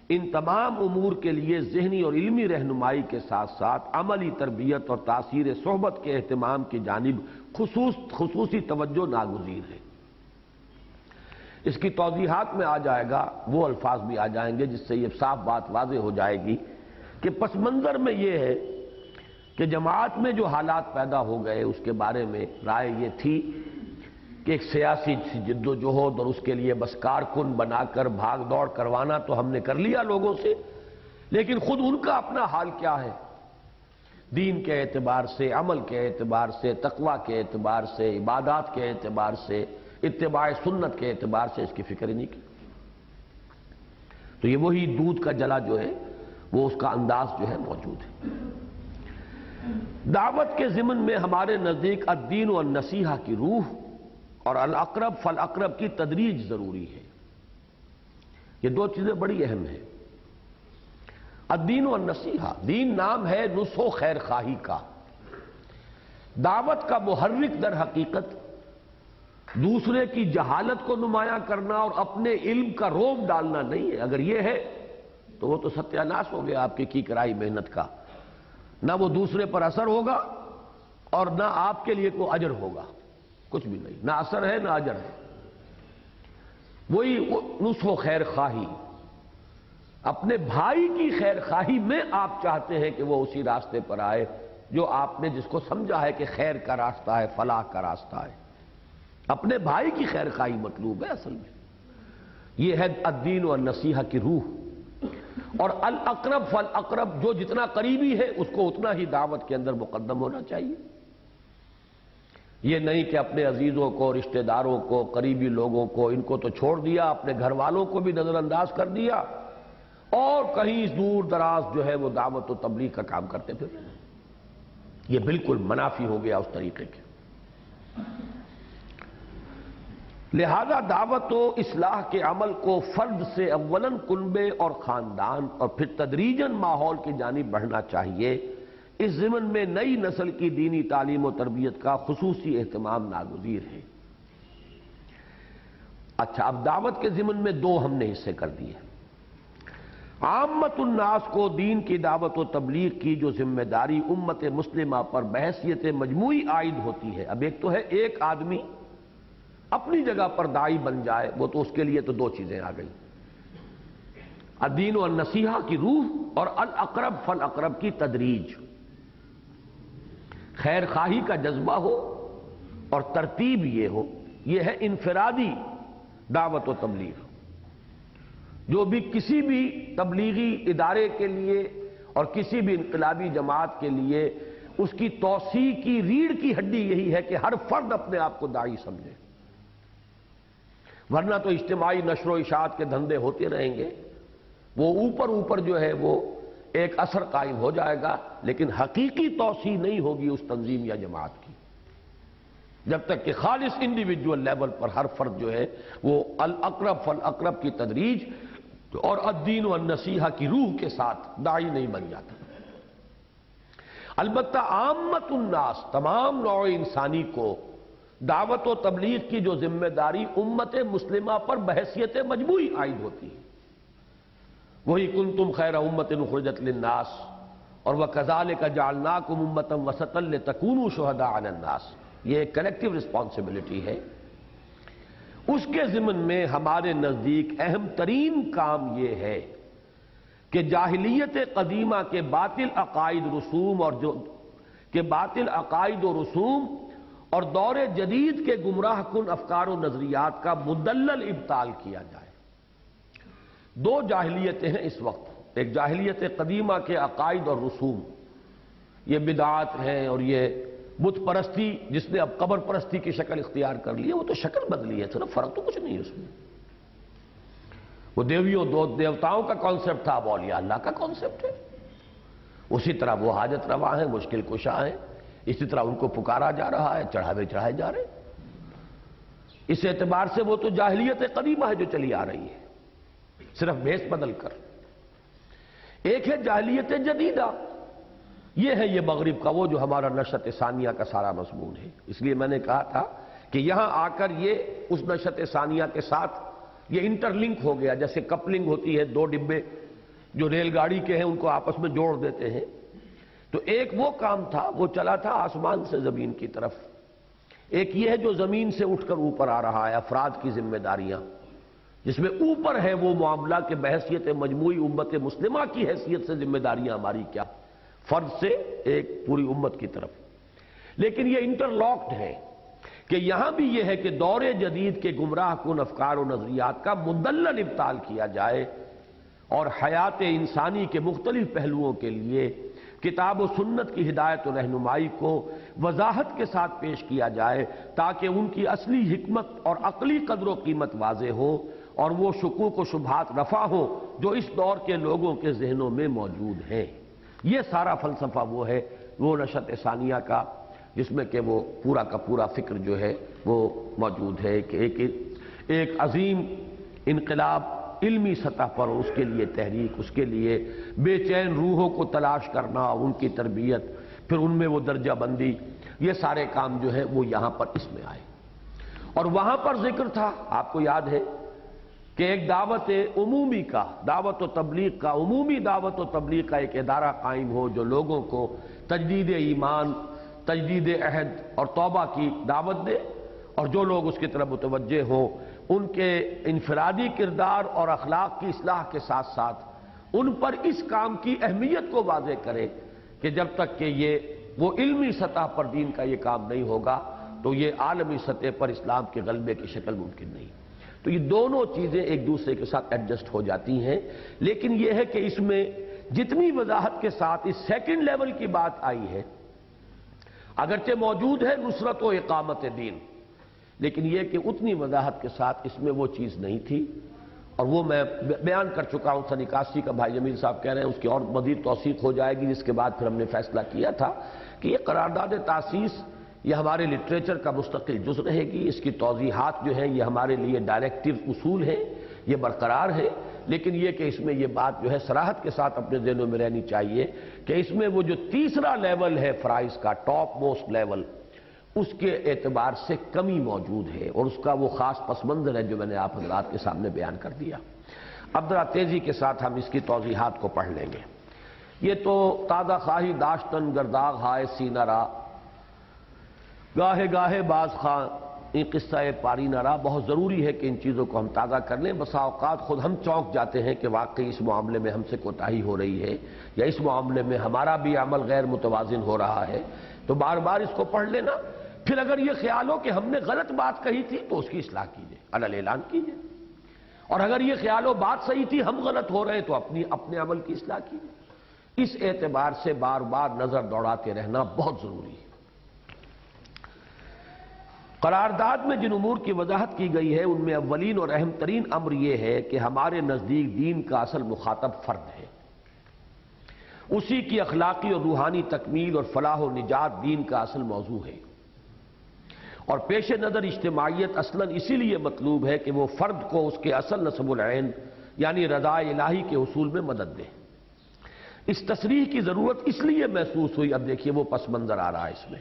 ان تمام امور کے لیے ذہنی اور علمی رہنمائی کے ساتھ ساتھ عملی تربیت اور تاثیر صحبت کے اہتمام کی جانب خصوصی توجہ ناگزیر ہے۔ اس کی توضیحات میں آ جائے گا، وہ الفاظ بھی آ جائیں گے جس سے یہ صاف بات واضح ہو جائے گی کہ پس منظر میں یہ ہے کہ جماعت میں جو حالات پیدا ہو گئے اس کے بارے میں رائے یہ تھی کہ ایک سیاسی جد و جہد اور اس کے لیے بس کارکن بنا کر بھاگ دوڑ کروانا تو ہم نے کر لیا لوگوں سے، لیکن خود ان کا اپنا حال کیا ہے، دین کے اعتبار سے، عمل کے اعتبار سے، تقویٰ کے اعتبار سے، عبادات کے اعتبار سے، اتباع سنت کے اعتبار سے اس کی فکر ہی نہیں کی۔ تو یہ وہی دودھ کا جلا جو ہے وہ اس کا انداز جو ہے موجود ہے۔ دعوت کے ضمن میں ہمارے نزدیک الدین والنصیحہ کی روح اور الاقرب فالاقرب کی تدریج ضروری ہے۔ یہ دو چیزیں بڑی اہم ہیں۔ الدین والنصیحہ، دین نام ہے نصح و خیر خواہی کا، دعوت کا محرک در حقیقت دوسرے کی جہالت کو نمایاں کرنا اور اپنے علم کا روب ڈالنا نہیں ہے۔ اگر یہ ہے تو وہ تو ستیہ ناش ہو گیا آپ کی کرائی محنت کا، نہ وہ دوسرے پر اثر ہوگا اور نہ آپ کے لیے کوئی اجر ہوگا، کچھ بھی نہیں، نہ اثر ہے نہ اجر ہے۔ وہی نصح و خیر خواہی، اپنے بھائی کی خیر خواہی میں آپ چاہتے ہیں کہ وہ اسی راستے پر آئے جو آپ نے جس کو سمجھا ہے کہ خیر کا راستہ ہے، فلاح کا راستہ ہے۔ اپنے بھائی کی خیر خواہی مطلوب ہے اصل میں۔ یہ ہے الدین والنصیحہ کی روح۔ اور الاقرب فالاقرب، جو جتنا قریبی ہے اس کو اتنا ہی دعوت کے اندر مقدم ہونا چاہیے۔ یہ نہیں کہ اپنے عزیزوں کو، رشتہ داروں کو، قریبی لوگوں کو، ان کو تو چھوڑ دیا، اپنے گھر والوں کو بھی نظر انداز کر دیا اور کہیں دور دراز جو ہے وہ دعوت و تبلیغ کا کام کرتے پھر۔ یہ بالکل منافی ہو گیا اس طریقے کے۔ لہذا دعوت و اصلاح کے عمل کو فرد سے اولاً کنبے اور خاندان اور پھر تدریجاً ماحول کی جانب بڑھنا چاہیے۔ اس ضمن میں نئی نسل کی دینی تعلیم و تربیت کا خصوصی اہتمام ناگزیر ہے۔ اچھا، اب دعوت کے ضمن میں دو ہم نے حصے کر دیے۔ عامت الناس کو دین کی دعوت و تبلیغ کی جو ذمہ داری امت مسلمہ پر بحیثیت مجموعی عائد ہوتی ہے، اب ایک تو ہے ایک آدمی اپنی جگہ پر داعی بن جائے، وہ تو اس کے لیے تو دو چیزیں آ گئی، الدین والنصیحہ کی روح اور الاقرب فالاقرب کی تدریج۔ خیر خواہی کا جذبہ ہو اور ترتیب یہ ہو، یہ ہے انفرادی دعوت و تبلیغ۔ جو بھی کسی بھی تبلیغی ادارے کے لیے اور کسی بھی انقلابی جماعت کے لیے اس کی توسیع کی ریڑھ کی ہڈی یہی ہے کہ ہر فرد اپنے آپ کو داعی سمجھے۔ ورنہ تو اجتماعی نشر و اشاعت کے دھندے ہوتے رہیں گے، وہ اوپر اوپر جو ہے وہ ایک اثر قائم ہو جائے گا، لیکن حقیقی توسیع نہیں ہوگی اس تنظیم یا جماعت کی، جب تک کہ خالص انڈیویجول لیول پر ہر فرد جو ہے وہ الاقرب فالاقرب کی تدریج اور الدین والنصیحہ کی روح کے ساتھ داعی نہیں بن جاتا۔ البتہ عامت الناس، تمام نوع انسانی کو دعوت و تبلیغ کی جو ذمہ داری امت مسلمہ پر بحیثیت مجموعی عائد ہوتی ہے، وہی کنتم خیر امت اخرجت للناس اور وَكَذَلِكَ جَعَلْنَاكُمْ أُمَّةً وَسَطًا لِتَكُونُوا شُهَدَاءَ عَلَى النَّاسِ، یہ ایک کلیکٹیو رسپانسبلٹی ہے۔ اس کے ضمن میں ہمارے نزدیک اہم ترین کام یہ ہے کہ جاہلیت قدیمہ کے باطل عقائد رسوم اور دور جدید کے گمراہ کن افکار و نظریات کا مدلل ابطال کیا جائے۔ دو جاہلیتیں ہیں اس وقت، ایک جاہلیت قدیمہ کے عقائد اور رسوم، یہ بدعات ہیں اور یہ بت پرستی جس نے اب قبر پرستی کی شکل اختیار کر لی ہے، وہ تو شکل بدلی ہے، صرف فرق تو کچھ نہیں ہے اس میں۔ وہ دیوتاؤں کا کانسیپٹ تھا، اب اولیاء اللہ کا کانسیپٹ ہے۔ اسی طرح وہ حاجت روا ہیں، مشکل کشا ہیں، اسی طرح ان کو پکارا جا رہا ہے، چڑھاوے چڑھائے جا رہے ہیں۔ اس اعتبار سے وہ تو جاہلیت قدیمہ ہے جو چلی آ رہی ہے، صرف بھیس بدل کر۔ ایک ہے جاہلیت جدیدہ، یہ ہے یہ مغرب کا، وہ جو ہمارا نشأت ثانیہ کا سارا مضمون ہے۔ اس لیے میں نے کہا تھا کہ یہاں آ کر یہ اس نشأت ثانیہ کے ساتھ یہ انٹر لنک ہو گیا، جیسے کپلنگ ہوتی ہے، دو ڈبے جو ریل گاڑی کے ہیں ان کو آپس میں جوڑ دیتے ہیں۔ تو ایک وہ کام تھا، وہ چلا تھا آسمان سے زمین کی طرف، ایک یہ ہے جو زمین سے اٹھ کر اوپر آ رہا ہے، افراد کی ذمہ داریاں، جس میں اوپر ہے وہ معاملہ کہ بحیثیت مجموعی امت مسلمہ کی حیثیت سے ذمہ داریاں ہماری کیا، فرد سے ایک پوری امت کی طرف۔ لیکن یہ انٹر لاکڈ ہے کہ یہاں بھی یہ ہے کہ دور جدید کے گمراہ کن افکار و نظریات کا مدلل ابطال کیا جائے اور حیات انسانی کے مختلف پہلوؤں کے لیے کتاب و سنت کی ہدایت و رہنمائی کو وضاحت کے ساتھ پیش کیا جائے، تاکہ ان کی اصلی حکمت اور عقلی قدر و قیمت واضح ہو اور وہ شکوک و شبہات رفع ہو جو اس دور کے لوگوں کے ذہنوں میں موجود ہیں۔ یہ سارا فلسفہ وہ ہے، وہ نشأت ثانیہ کا، جس میں کہ وہ پورا کا پورا فکر جو ہے وہ موجود ہے کہ ایک عظیم انقلاب علمی سطح پر، اس کے لیے تحریک، اس کے لیے بے چین روحوں کو تلاش کرنا اور ان کی تربیت، پھر ان میں وہ درجہ بندی، یہ سارے کام جو ہے وہ یہاں پر اس میں آئے۔ اور وہاں پر ذکر تھا، آپ کو یاد ہے کہ ایک دعوت عمومی کا، دعوت و تبلیغ کا، عمومی دعوت و تبلیغ کا ایک ادارہ قائم ہو جو لوگوں کو تجدید ایمان، تجدید عہد اور توبہ کی دعوت دے، اور جو لوگ اس کی طرف متوجہ ہوں ان کے انفرادی کردار اور اخلاق کی اصلاح کے ساتھ ساتھ ان پر اس کام کی اہمیت کو واضح کرے کہ جب تک کہ یہ وہ علمی سطح پر دین کا یہ کام نہیں ہوگا تو یہ عالمی سطح پر اسلام کے غلبے کی شکل ممکن نہیں۔ تو یہ دونوں چیزیں ایک دوسرے کے ساتھ ایڈجسٹ ہو جاتی ہیں، لیکن یہ ہے کہ اس میں جتنی وضاحت کے ساتھ اس سیکنڈ لیول کی بات آئی ہے، اگرچہ موجود ہے نصرت و اقامت دین، لیکن یہ کہ اتنی وضاحت کے ساتھ اس میں وہ چیز نہیں تھی، اور وہ میں بیان کر چکا ہوں۔ سن 81 کا بھائی جمیل صاحب کہہ رہے ہیں اس کی اور مزید توثیق ہو جائے گی، جس کے بعد پھر ہم نے فیصلہ کیا تھا کہ یہ قرارداد تاسیس یہ ہمارے لٹریچر کا مستقل جز رہے گی، اس کی توضیحات جو ہیں یہ ہمارے لیے ڈائریکٹیو اصول ہیں، یہ برقرار ہے، لیکن یہ کہ اس میں یہ بات جو ہے صراحت کے ساتھ اپنے ذہنوں میں رہنی چاہیے کہ اس میں وہ جو تیسرا لیول ہے فرائض کا، ٹاپ موسٹ لیول، اس کے اعتبار سے کمی موجود ہے، اور اس کا وہ خاص پس منظر ہے جو میں نے آپ حضرات کے سامنے بیان کر دیا۔ اب ذرا تیزی کے ساتھ ہم اس کی توضیحات کو پڑھ لیں گے۔ یہ تو تازہ خواہی داشتن گرداغ ہائے سینہ را، گاہے گاہے باز خواہ یہ قصہ پاری نہ رہا، بہت ضروری ہے کہ ان چیزوں کو ہم تازہ کر لیں۔ بسا اوقات خود ہم چونک جاتے ہیں کہ واقعی اس معاملے میں ہم سے کوتاہی ہو رہی ہے، یا اس معاملے میں ہمارا بھی عمل غیر متوازن ہو رہا ہے، تو بار بار اس کو پڑھ لینا، پھر اگر یہ خیال ہو کہ ہم نے غلط بات کہی تھی تو اس کی اصلاح کیجئے، علل اعلان کیجئے، اور اگر یہ خیال ہو بات صحیح تھی ہم غلط ہو رہے ہیں تو اپنے عمل کی اصلاح کیجئے۔ اس اعتبار سے بار بار نظر دوڑاتے رہنا بہت ضروری ہے۔ قرارداد میں جن امور کی وضاحت کی گئی ہے ان میں اولین اور اہم ترین امر یہ ہے کہ ہمارے نزدیک دین کا اصل مخاطب فرد ہے، اسی کی اخلاقی اور روحانی تکمیل اور فلاح و نجات دین کا اصل موضوع ہے، اور پیش نظر اجتماعیت اصلاً اسی لیے مطلوب ہے کہ وہ فرد کو اس کے اصل نصب العین یعنی رضا الہی کے حصول میں مدد دے۔ اس تصریح کی ضرورت اس لیے محسوس ہوئی، اب دیکھیے وہ پس منظر آ رہا ہے اس میں،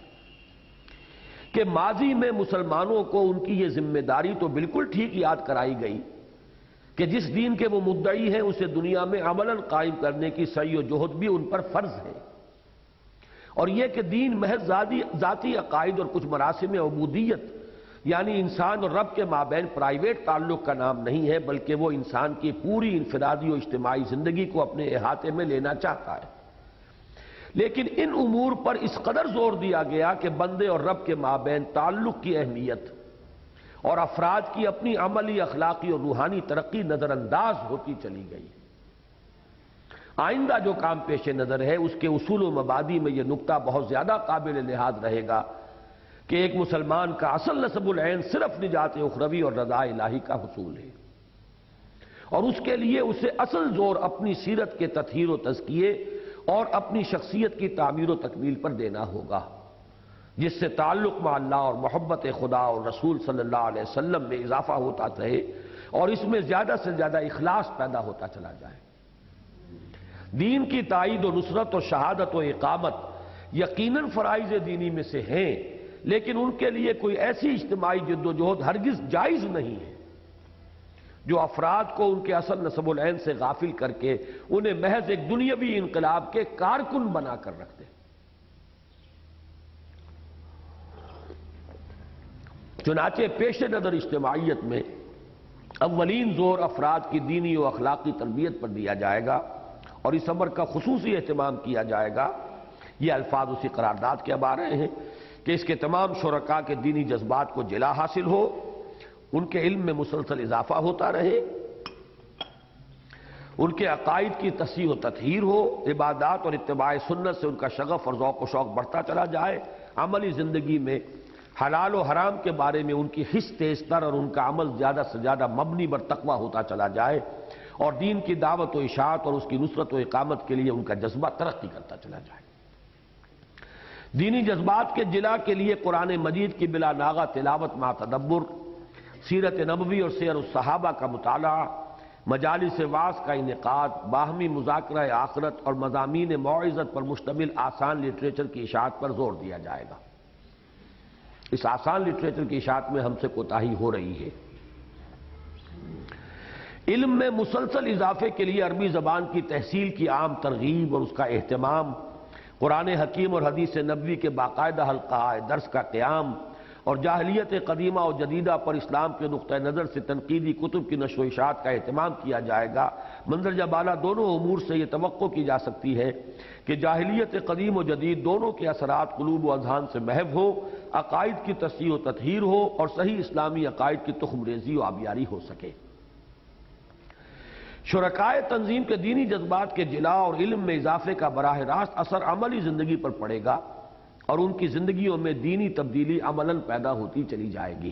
کہ ماضی میں مسلمانوں کو ان کی یہ ذمہ داری تو بالکل ٹھیک یاد کرائی گئی کہ جس دین کے وہ مدعی ہیں اسے دنیا میں عملاً قائم کرنے کی سعی و جہد بھی ان پر فرض ہے، اور یہ کہ دین محض ذاتی عقائد اور کچھ مراسم عبودیت یعنی انسان اور رب کے مابین پرائیویٹ تعلق کا نام نہیں ہے، بلکہ وہ انسان کی پوری انفرادی و اجتماعی زندگی کو اپنے احاطے میں لینا چاہتا ہے۔ لیکن ان امور پر اس قدر زور دیا گیا کہ بندے اور رب کے مابین تعلق کی اہمیت اور افراد کی اپنی عملی، اخلاقی اور روحانی ترقی نظر انداز ہوتی چلی گئی۔ آئندہ جو کام پیش نظر ہے اس کے اصول و مبادی میں یہ نقطہ بہت زیادہ قابل لحاظ رہے گا کہ ایک مسلمان کا اصل نصب العین صرف نجات اخروی اور رضا الہی کا حصول ہے، اور اس کے لیے اسے اصل زور اپنی سیرت کے تطہیر و تزکیے اور اپنی شخصیت کی تعمیر و تکمیل پر دینا ہوگا، جس سے تعلق مع اللہ اور محبت خدا اور رسول صلی اللہ علیہ وسلم میں اضافہ ہوتا رہے اور اس میں زیادہ سے زیادہ اخلاص پیدا ہوتا چلا جائے۔ دین کی تائید و نصرت اور شہادت و اقامت یقیناً فرائض دینی میں سے ہیں، لیکن ان کے لیے کوئی ایسی اجتماعی جد و جہد ہرگز جائز نہیں ہے جو افراد کو ان کے اصل نصب العین سے غافل کر کے انہیں محض ایک دنیاوی انقلاب کے کارکن بنا کر رکھ دے۔ چنانچہ پیش نظر اجتماعیت میں اولین زور افراد کی دینی و اخلاقی تربیت پر دیا جائے گا، اور اس امر کا خصوصی اہتمام کیا جائے گا۔ یہ الفاظ اسی قرارداد کے اب آ رہے ہیں کہ اس کے تمام شرکاء کے دینی جذبات کو جلا حاصل ہو، ان کے علم میں مسلسل اضافہ ہوتا رہے، ان کے عقائد کی تصحیح و تطہیر ہو، عبادات اور اتباع سنت سے ان کا شغف اور ذوق و شوق بڑھتا چلا جائے، عملی زندگی میں حلال و حرام کے بارے میں ان کی حس تیز تر اور ان کا عمل زیادہ سے زیادہ مبنی بر تقویٰ ہوتا چلا جائے، اور دین کی دعوت و اشاعت اور اس کی نصرت و اقامت کے لیے ان کا جذبہ ترقی کرتا چلا جائے۔ دینی جذبات کے جلا کے لیے قرآن مجید کی بلا ناغہ تلاوت مع تدبر، سیرت نبوی اور سیر الصحابہ کا مطالعہ، مجالس وعظ کا انعقاد، باہمی مذاکرہ آخرت اور مضامین موعظت پر مشتمل آسان لٹریچر کی اشاعت پر زور دیا جائے گا۔ اس آسان لٹریچر کی اشاعت میں ہم سے کوتاہی ہو رہی ہے۔ علم میں مسلسل اضافے کے لیے عربی زبان کی تحصیل کی عام ترغیب اور اس کا اہتمام، قرآن حکیم اور حدیث نبوی کے باقاعدہ حلقہ درس کا قیام، اور جاہلیت قدیمہ اور جدیدہ پر اسلام کے نقطہ نظر سے تنقیدی کتب کی نشر و اشاعت کا اہتمام کیا جائے گا۔ مندرجہ بالا دونوں امور سے یہ توقع کی جا سکتی ہے کہ جاہلیت قدیم و جدید دونوں کے اثرات قلوب و اذہان سے محو ہو، عقائد کی تصحیح و تطہیر ہو، اور صحیح اسلامی عقائد کی تخم ریزی و آبیاری ہو سکے۔ شرکائے تنظیم کے دینی جذبات کے جلا اور علم میں اضافے کا براہ راست اثر عملی زندگی پر پڑے گا، اور ان کی زندگیوں میں دینی تبدیلی عملاً پیدا ہوتی چلی جائے گی۔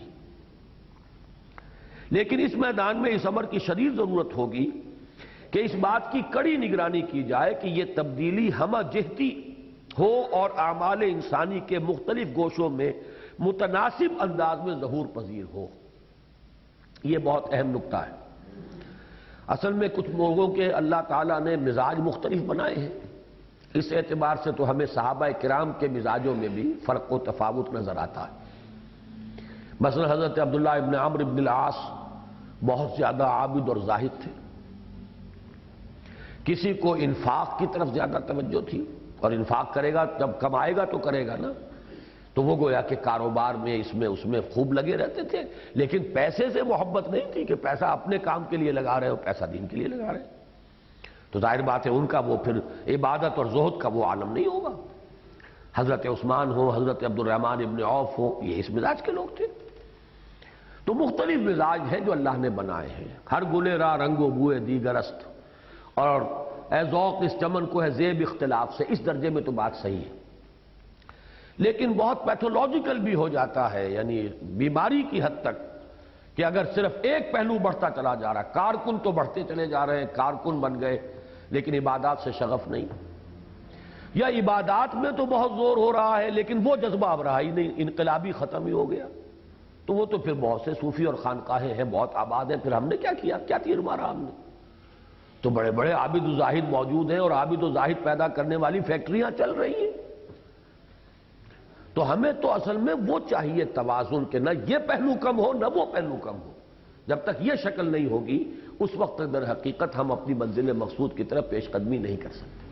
لیکن اس میدان میں اس امر کی شدید ضرورت ہوگی کہ اس بات کی کڑی نگرانی کی جائے کہ یہ تبدیلی ہمہ جہتی ہو اور اعمال انسانی کے مختلف گوشوں میں متناسب انداز میں ظہور پذیر ہو۔ یہ بہت اہم نکتہ ہے۔ اصل میں کچھ لوگوں کے اللہ تعالیٰ نے مزاج مختلف بنائے ہیں، اس اعتبار سے تو ہمیں صحابہ کرام کے مزاجوں میں بھی فرق و تفاوت نظر آتا ہے۔ مثلا حضرت عبداللہ ابن عمرو ابن العاص بہت زیادہ عابد اور زاہد تھے، کسی کو انفاق کی طرف زیادہ توجہ تھی، اور انفاق کرے گا جب کمائے گا تو کرے گا نا، تو وہ گویا کہ کاروبار میں اس میں خوب لگے رہتے تھے، لیکن پیسے سے محبت نہیں تھی کہ پیسہ اپنے کام کے لیے لگا رہے ہو، پیسہ دین کے لیے لگا رہے، تو ظاہر بات ہے ان کا وہ پھر عبادت اور زہد کا وہ عالم نہیں ہوگا۔ حضرت عثمان ہو، حضرت عبد الرحمن ابن عوف ہو، یہ اس مزاج کے لوگ تھے۔ تو مختلف مزاج ہیں جو اللہ نے بنائے ہیں، ہر گلے را رنگ و بوئے دیگرست، اور اے ذوق اس چمن کو ہے زیب اختلاف سے، اس درجے میں تو بات صحیح ہے۔ لیکن بہت پیتھولوجیکل بھی ہو جاتا ہے، یعنی بیماری کی حد تک کہ اگر صرف ایک پہلو بڑھتا چلا جا رہا ہے، کارکن تو بڑھتے چلے جا رہے ہیں، کارکن بن گئے لیکن عبادات سے شغف نہیں، یا عبادات میں تو بہت زور ہو رہا ہے لیکن وہ جذبہ اب رہا ہی نہیں، انقلابی ختم ہی ہو گیا، تو وہ تو پھر بہت سے صوفی اور خانقاہیں ہیں، بہت آباد ہیں، پھر ہم نے کیا کیا، کیا تیر مارا ہم نے؟ تو بڑے بڑے عابد و زاہد موجود ہیں اور عابد و زاہد پیدا کرنے والی فیکٹریاں چل رہی ہیں۔ تو ہمیں تو اصل میں وہ چاہیے توازن، کہ نہ یہ پہلو کم ہو نہ وہ پہلو کم ہو۔ جب تک یہ شکل نہیں ہوگی اس وقت تک در حقیقت ہم اپنی منزل مقصود کی طرف پیش قدمی نہیں کر سکتے۔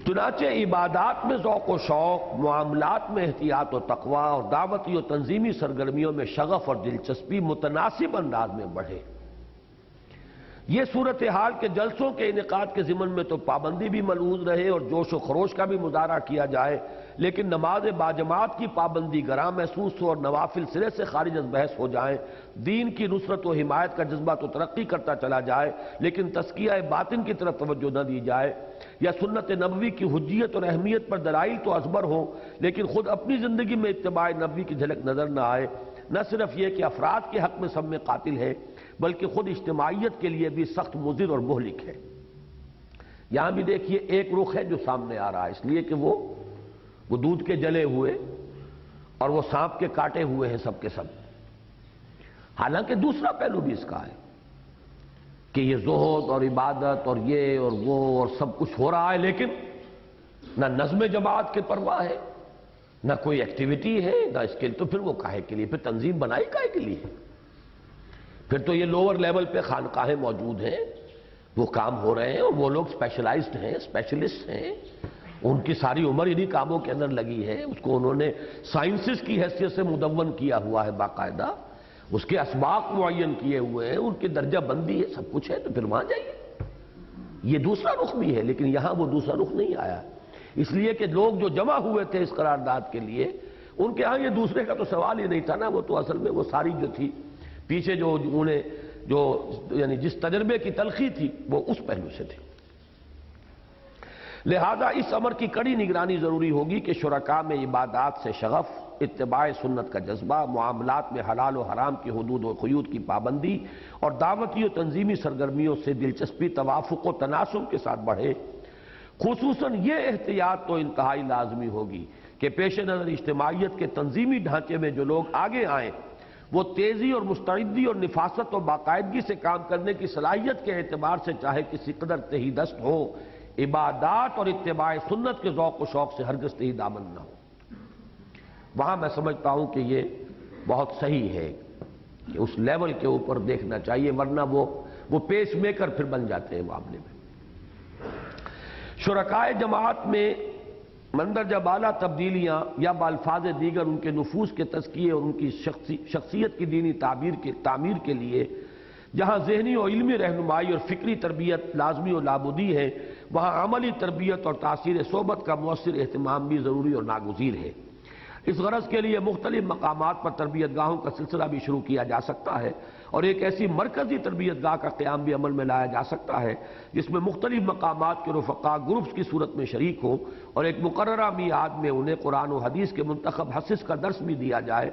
چنانچہ عبادات میں ذوق و شوق، معاملات میں احتیاط و تقوی اور دعوتی و تنظیمی سرگرمیوں میں شغف اور دلچسپی متناسب انداز میں بڑھے۔ یہ صورتحال کے جلسوں کے انعقاد کے ضمن میں تو پابندی بھی ملحوظ رہے اور جوش و خروش کا بھی مظاہرہ کیا جائے، لیکن نماز باجماعت کی پابندی گراں محسوس ہو اور نوافل سرے سے خارج از بحث ہو جائیں، دین کی نصرت و حمایت کا جذبہ تو ترقی کرتا چلا جائے لیکن تزکیہ باطن کی طرف توجہ نہ دی جائے، یا سنت نبوی کی حجیت اور اہمیت پر دلائل تو ازبر ہوں لیکن خود اپنی زندگی میں اتباع نبوی کی جھلک نظر نہ آئے، نہ صرف یہ کہ افراد کے حق میں سب میں قاتل ہے بلکہ خود اجتماعیت کے لیے بھی سخت مضر اور مہلک ہے۔ یہاں بھی دیکھیے ایک رخ ہے جو سامنے آ رہا ہے، اس لیے کہ وہ دودھ کے جلے ہوئے اور وہ سانپ کے کاٹے ہوئے ہیں سب کے سب، حالانکہ دوسرا پہلو بھی اس کا ہے کہ یہ زہد اور عبادت اور یہ اور وہ اور سب کچھ ہو رہا ہے لیکن نہ نظم جماعت کے پرواہ ہے، نہ کوئی ایکٹیویٹی ہے، نہ اس کے، تو پھر وہ کاہے کے لیے، پھر تنظیم بنائی کاہے کے لیے؟ پھر تو یہ لوور لیول پہ خانقاہیں موجود ہیں، وہ کام ہو رہے ہیں اور وہ لوگ اسپیشلائزڈ ہیں، اسپیشلسٹ ہیں، ان کی ساری عمر انہی کاموں کے اندر لگی ہے، اس کو انہوں نے سائنسز کی حیثیت سے مدون کیا ہوا ہے باقاعدہ، اس کے اسباق معین کیے ہوئے ہیں، ان کی درجہ بندی ہے، سب کچھ ہے، تو پھر وہاں جائیے۔ یہ دوسرا رخ بھی ہے لیکن یہاں وہ دوسرا رخ نہیں آیا، اس لیے کہ لوگ جو جمع ہوئے تھے اس قرارداد کے لیے، ان کے ہاں یہ دوسرے کا تو سوال ہی نہیں تھا نا، وہ تو اصل میں وہ ساری جو تھی پیچھے جو انہیں جو یعنی جس تجربے کی تلخی تھی وہ اس پہلو سے تھی۔ لہذا اس امر کی کڑی نگرانی ضروری ہوگی کہ شرکاء میں عبادات سے شغف، اتباع سنت کا جذبہ، معاملات میں حلال و حرام کی حدود و قیود کی پابندی اور دعوتی و تنظیمی سرگرمیوں سے دلچسپی توافق و تناسب کے ساتھ بڑھے۔ خصوصاً یہ احتیاط تو انتہائی لازمی ہوگی کہ پیش نظر اجتماعیت کے تنظیمی ڈھانچے میں جو لوگ آگے آئیں وہ تیزی اور مستعدی اور نفاست و باقاعدگی سے کام کرنے کی صلاحیت کے اعتبار سے چاہے کسی قدر تہی دست ہو، عبادات اور اتباع سنت کے ذوق و شوق سے ہرگز تہی دامن نہ ہو۔ وہاں میں سمجھتا ہوں کہ یہ بہت صحیح ہے کہ اس لیول کے اوپر دیکھنا چاہیے، ورنہ وہ پیس میکر پھر بن جاتے ہیں معاملے میں۔ شرکائے جماعت میں مندرجہ بالا تبدیلیاں یا بالفاظ دیگر ان کے نفوس کے تزکیے اور ان کی شخصیت کی دینی تعمیر کے لیے جہاں ذہنی و علمی رہنمائی اور فکری تربیت لازمی و لابدی ہے، وہاں عملی تربیت اور تاثیر صحبت کا مؤثر اہتمام بھی ضروری اور ناگزیر ہے۔ اس غرض کے لیے مختلف مقامات پر تربیت گاہوں کا سلسلہ بھی شروع کیا جا سکتا ہے اور ایک ایسی مرکزی تربیت گاہ کا قیام بھی عمل میں لایا جا سکتا ہے جس میں مختلف مقامات کے رفقا گروپس کی صورت میں شریک ہوں اور ایک مقررہ میعاد میں انہیں قرآن و حدیث کے منتخب حصص کا درس بھی دیا جائے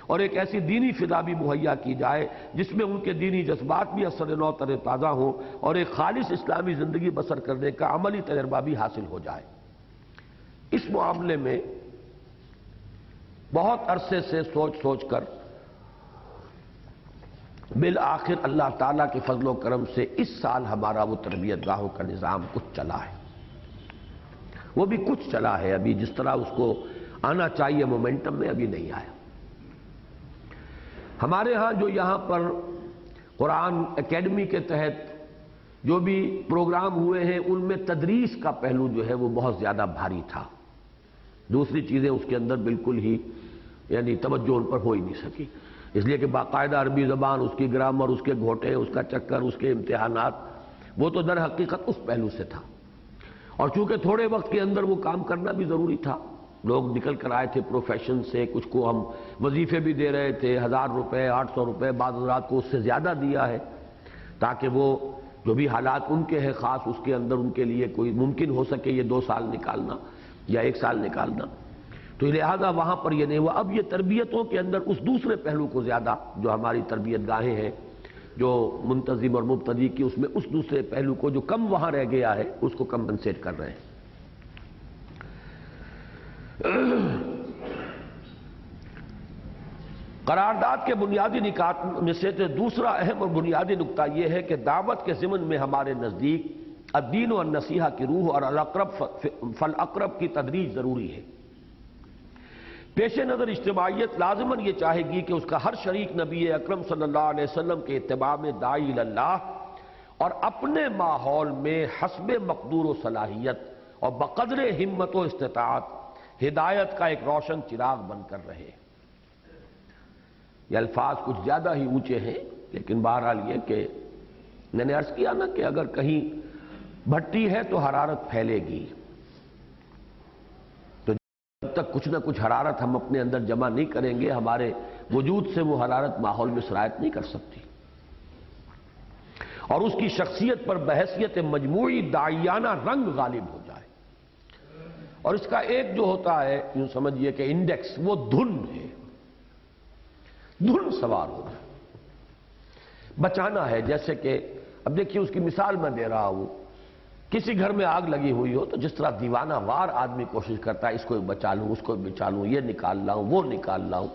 اور ایک ایسی دینی فضا بھی مہیا کی جائے جس میں ان کے دینی جذبات بھی اثر نو تر تازہ ہوں اور ایک خالص اسلامی زندگی بسر کرنے کا عملی تجربہ بھی حاصل ہو جائے۔ اس معاملے میں بہت عرصے سے سوچ کر بالآخر اللہ تعالیٰ کے فضل و کرم سے اس سال ہمارا وہ تربیت گاہوں کا نظام کچھ چلا ہے، وہ بھی کچھ چلا ہے، ابھی جس طرح اس کو آنا چاہیے مومنٹم میں ابھی نہیں آیا۔ ہمارے ہاں جو یہاں پر قرآن اکیڈمی کے تحت جو بھی پروگرام ہوئے ہیں ان میں تدریس کا پہلو جو ہے وہ بہت زیادہ بھاری تھا، دوسری چیزیں اس کے اندر بالکل ہی یعنی توجہ ان پر ہو ہی نہیں سکی، اس لیے کہ باقاعدہ عربی زبان، اس کی گرامر، اس کے گھوٹے، اس کا چکر، اس کے امتحانات، وہ تو در حقیقت اس پہلو سے تھا اور چونکہ تھوڑے وقت کے اندر وہ کام کرنا بھی ضروری تھا، لوگ نکل کر آئے تھے پروفیشن سے، کچھ کو ہم وظیفے بھی دے رہے تھے، 1000 روپے 800 روپے، بعض حضرات کو اس سے زیادہ دیا ہے تاکہ وہ جو بھی حالات ان کے ہیں خاص، اس کے اندر ان کے لیے کوئی ممکن ہو سکے یہ 2 سال نکالنا یا 1 سال نکالنا، تو لہذا وہاں پر یہ نہیں ہوا۔ اب یہ تربیتوں کے اندر اس دوسرے پہلو کو زیادہ، جو ہماری تربیت گاہیں ہیں جو منتظم اور مبتدی کی، اس میں اس دوسرے پہلو کو جو کم وہاں رہ گیا ہے اس کو کمپنسیٹ کر رہے ہیں۔ قرارداد کے بنیادی نکات میں سے دوسرا اہم اور بنیادی نکتہ یہ ہے کہ دعوت کے ضمن میں ہمارے نزدیک الدین والنصیحہ کی روح اور الاقرب فالاقرب کی تدریج ضروری ہے۔ پیش نظر اجتماعیت لازماً یہ چاہے گی کہ اس کا ہر شریک نبی اکرم صلی اللہ علیہ وسلم کے اتباع میں داعی اللہ اور اپنے ماحول میں حسب مقدور و صلاحیت اور بقدر ہمت و استطاعت ہدایت کا ایک روشن چراغ بن کر رہے۔ یہ الفاظ کچھ زیادہ ہی اونچے ہیں، لیکن بہرحال یہ کہ میں نے عرض کیا نا کہ اگر کہیں بھٹی ہے تو حرارت پھیلے گی، تو جب تک کچھ نہ کچھ حرارت ہم اپنے اندر جمع نہیں کریں گے، ہمارے وجود سے وہ حرارت ماحول میں سرایت نہیں کر سکتی، اور اس کی شخصیت پر بحیثیت مجموعی داعیانہ رنگ غالب ہو جائے۔ اور اس کا ایک جو ہوتا ہے یوں سمجھیے کہ انڈیکس، وہ دھن ہے، دھن سوار ہونا، بچانا ہے۔ جیسے کہ اب دیکھیے اس کی مثال میں دے رہا ہوں، کسی گھر میں آگ لگی ہوئی ہو تو جس طرح دیوانہ وار آدمی کوشش کرتا ہے اس کو بچا لوں، اس کو بچا لوں، یہ نکال لاؤں، وہ نکال لاؤں،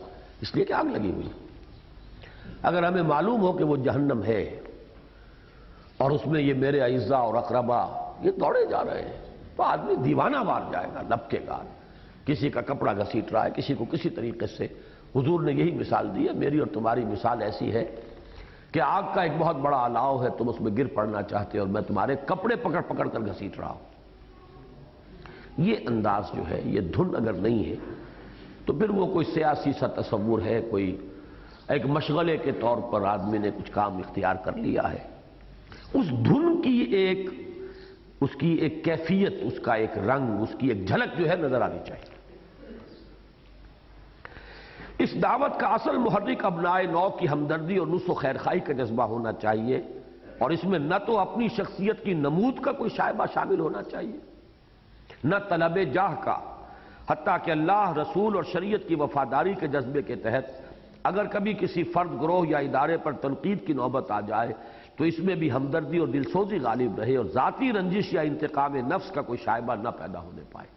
اس لیے کہ آگ لگی ہوئی۔ اگر ہمیں معلوم ہو کہ وہ جہنم ہے اور اس میں یہ میرے اعزاء اور اقربا یہ دوڑے جا رہے ہیں، تو آدمی دیوانہ وار جائے گا، لپکے گا، کسی کا کپڑا گھسیٹ رہا ہے، کسی کو کسی طریقے سے۔ حضور نے یہی مثال دی ہے، میری اور تمہاری مثال ایسی ہے کہ آگ کا ایک بہت بڑا الاؤ ہے، تم اس میں گر پڑنا چاہتے ہو اور میں تمہارے کپڑے پکڑ پکڑ کر گھسیٹ رہا ہوں۔ یہ انداز جو ہے، یہ دھن اگر نہیں ہے تو پھر وہ کوئی سیاسی سا تصور ہے، کوئی ایک مشغلے کے طور پر آدمی نے کچھ کام اختیار کر لیا ہے۔ اس دھن کی اس کی ایک کیفیت، اس کا ایک رنگ، اس کی ایک جھلک جو ہے نظر آنی چاہیے۔ اس دعوت کا اصل محرک ابنائے نو کی ہمدردی اور نصح و خیرخواہی کا جذبہ ہونا چاہیے، اور اس میں نہ تو اپنی شخصیت کی نمود کا کوئی شائبہ شامل ہونا چاہیے، نہ طلب جاہ کا، حتیٰ کہ اللہ، رسول اور شریعت کی وفاداری کے جذبے کے تحت اگر کبھی کسی فرد، گروہ یا ادارے پر تنقید کی نوبت آ جائے تو اس میں بھی ہمدردی اور دلسوزی غالب رہے اور ذاتی رنجش یا انتقام نفس کا کوئی شائبہ نہ پیدا ہونے پائے۔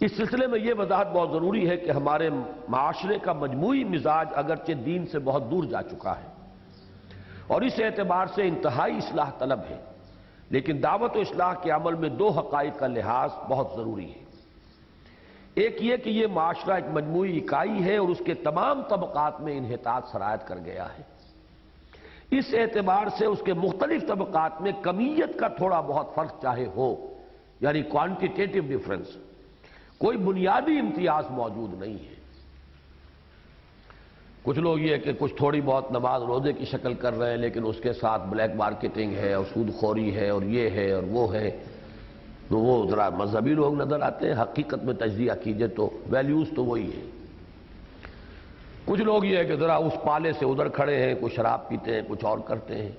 اس سلسلے میں یہ وضاحت بہت ضروری ہے کہ ہمارے معاشرے کا مجموعی مزاج اگرچہ دین سے بہت دور جا چکا ہے اور اس اعتبار سے انتہائی اصلاح طلب ہے، لیکن دعوت و اصلاح کے عمل میں 2 حقائق کا لحاظ بہت ضروری ہے۔ ایک یہ کہ یہ معاشرہ ایک مجموعی اکائی ہے اور اس کے تمام طبقات میں انحطاط سرایت کر گیا ہے۔ اس اعتبار سے اس کے مختلف طبقات میں کمیت کا تھوڑا بہت فرق چاہے ہو، یعنی کوانٹیٹیو ڈیفرنس، کوئی بنیادی امتیاز موجود نہیں ہے۔ کچھ لوگ یہ کہ کچھ تھوڑی بہت نماز روزے کی شکل کر رہے ہیں، لیکن اس کے ساتھ بلیک مارکیٹنگ ہے اور سود خوری ہے اور یہ ہے اور وہ ہے، تو وہ ذرا مذہبی لوگ نظر آتے ہیں۔ حقیقت میں تجزیہ کیجئے تو ویلیوز تو وہی ہے۔ کچھ لوگ یہ ہے کہ ذرا اس پالے سے ادھر کھڑے ہیں، کچھ شراب پیتے ہیں، کچھ اور کرتے ہیں،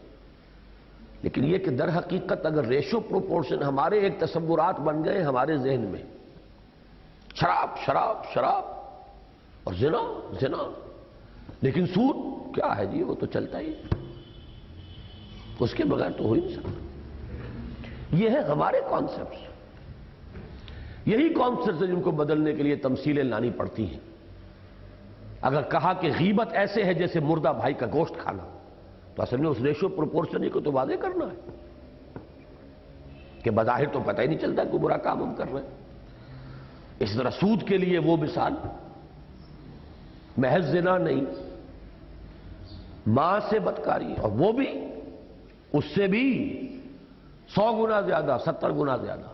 لیکن یہ کہ در حقیقت اگر ریشو پروپورشن ہمارے ایک تصورات بن گئے ہمارے ذہن میں، شراب شراب شراب اور زنا زنا، لیکن سود کیا ہے جی، وہ تو چلتا ہی، اس کے بغیر تو ہو ہی نہیں سکتا۔ یہ ہے ہمارے کانسیپٹس، یہی کانسیپٹس جن کو بدلنے کے لیے تمثیلیں لانی پڑتی ہیں۔ اگر کہا کہ غیبت ایسے ہے جیسے مردہ بھائی کا گوشت کھانا، تو اصل میں اس ریشو پروپورشن کو تو واضح کرنا ہے کہ بظاہر تو پتہ ہی نہیں چلتا کہ برا کام ہم کر رہے ہیں۔ اس طرح سود کے لیے وہ مثال، محض زنا نہیں، ماں سے بدکاری، اور وہ بھی اس سے بھی 100 گنا زیادہ، 70 گنا زیادہ۔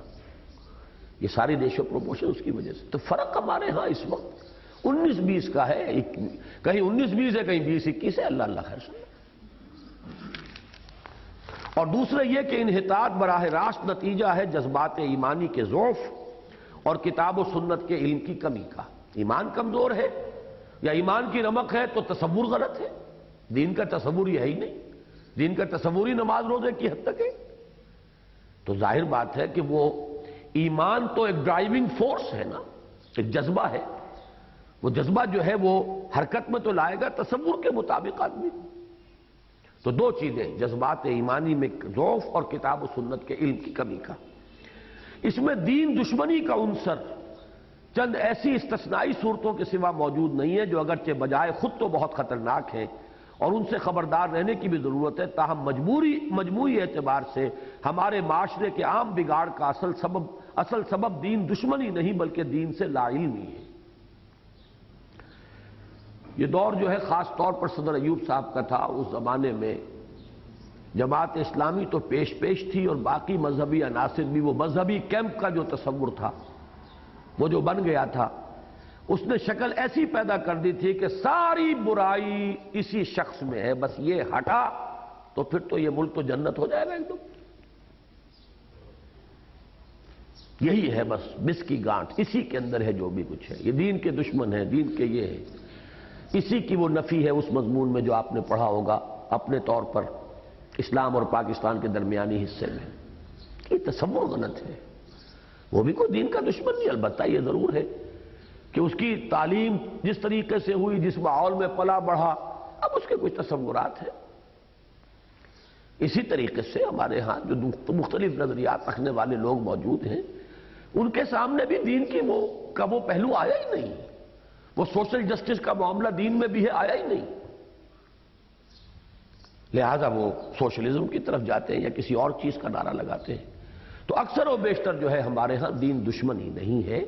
یہ ساری ریشو پروپورشن اس کی وجہ سے۔ تو فرق ہمارے ہاں اس وقت 19-20 کا ہے، کہیں 19-20 ہے، کہیں 20-21 ہے، اللہ اللہ خیر سن۔ اور دوسرا یہ کہ انحطاط براہ راست نتیجہ ہے جذبات ایمانی کے ضعف اور کتاب و سنت کے علم کی کمی کا۔ ایمان کمزور ہے یا ایمان کی نمک ہے تو تصور غلط ہے، دین کا تصور یہ ہے ہی نہیں، دین کا تصوری نماز روزے کی حد تک ہے؟ تو ظاہر بات ہے کہ وہ ایمان تو ایک ڈرائیونگ فورس ہے نا، ایک جذبہ ہے، وہ جذبہ جو ہے وہ حرکت میں تو لائے گا تصور کے مطابق آدمی۔ تو دو چیزیں، جذبات ایمانی میں ضعف اور کتاب و سنت کے علم کی کمی کا۔ اس میں دین دشمنی کا عنصر چند ایسی استثنائی صورتوں کے سوا موجود نہیں ہے جو اگرچہ بجائے خود تو بہت خطرناک ہیں اور ان سے خبردار رہنے کی بھی ضرورت ہے، تاہم مجموعی اعتبار سے ہمارے معاشرے کے عام بگاڑ کا اصل سبب دین دشمنی نہیں بلکہ دین سے لا علمی ہے۔ یہ دور جو ہے خاص طور پر صدر ایوب صاحب کا تھا۔ اس زمانے میں جماعت اسلامی تو پیش تھی اور باقی مذہبی عناصر بھی، وہ مذہبی کیمپ کا جو تصور تھا وہ جو بن گیا تھا، اس نے شکل ایسی پیدا کر دی تھی کہ ساری برائی اسی شخص میں ہے، بس یہ ہٹا تو پھر تو یہ ملک تو جنت ہو جائے گا ایک دم۔ یہی ہے بس مس کی گانٹھ، اسی کے اندر ہے جو بھی کچھ ہے۔ یہ دین کے دشمن ہے، دین کے یہ ہے، اسی کی وہ نفی ہے اس مضمون میں جو آپ نے پڑھا ہوگا اپنے طور پر اسلام اور پاکستان کے درمیانی حصے میں۔ یہ تصور غلط ہے، وہ بھی کوئی دین کا دشمن نہیں، البتہ یہ ضرور ہے کہ اس کی تعلیم جس طریقے سے ہوئی، جس ماحول میں پلا بڑھا، اب اس کے کچھ تصورات ہیں۔ اسی طریقے سے ہمارے ہاں جو مختلف نظریات رکھنے والے لوگ موجود ہیں، ان کے سامنے بھی دین کی وہ پہلو آیا ہی نہیں، وہ سوشل جسٹس کا معاملہ دین میں بھی ہے، آیا ہی نہیں، لہذا وہ سوشلزم کی طرف جاتے ہیں یا کسی اور چیز کا نعرہ لگاتے ہیں۔ تو اکثر و بیشتر جو ہے ہمارے ہاں دین دشمن ہی نہیں ہے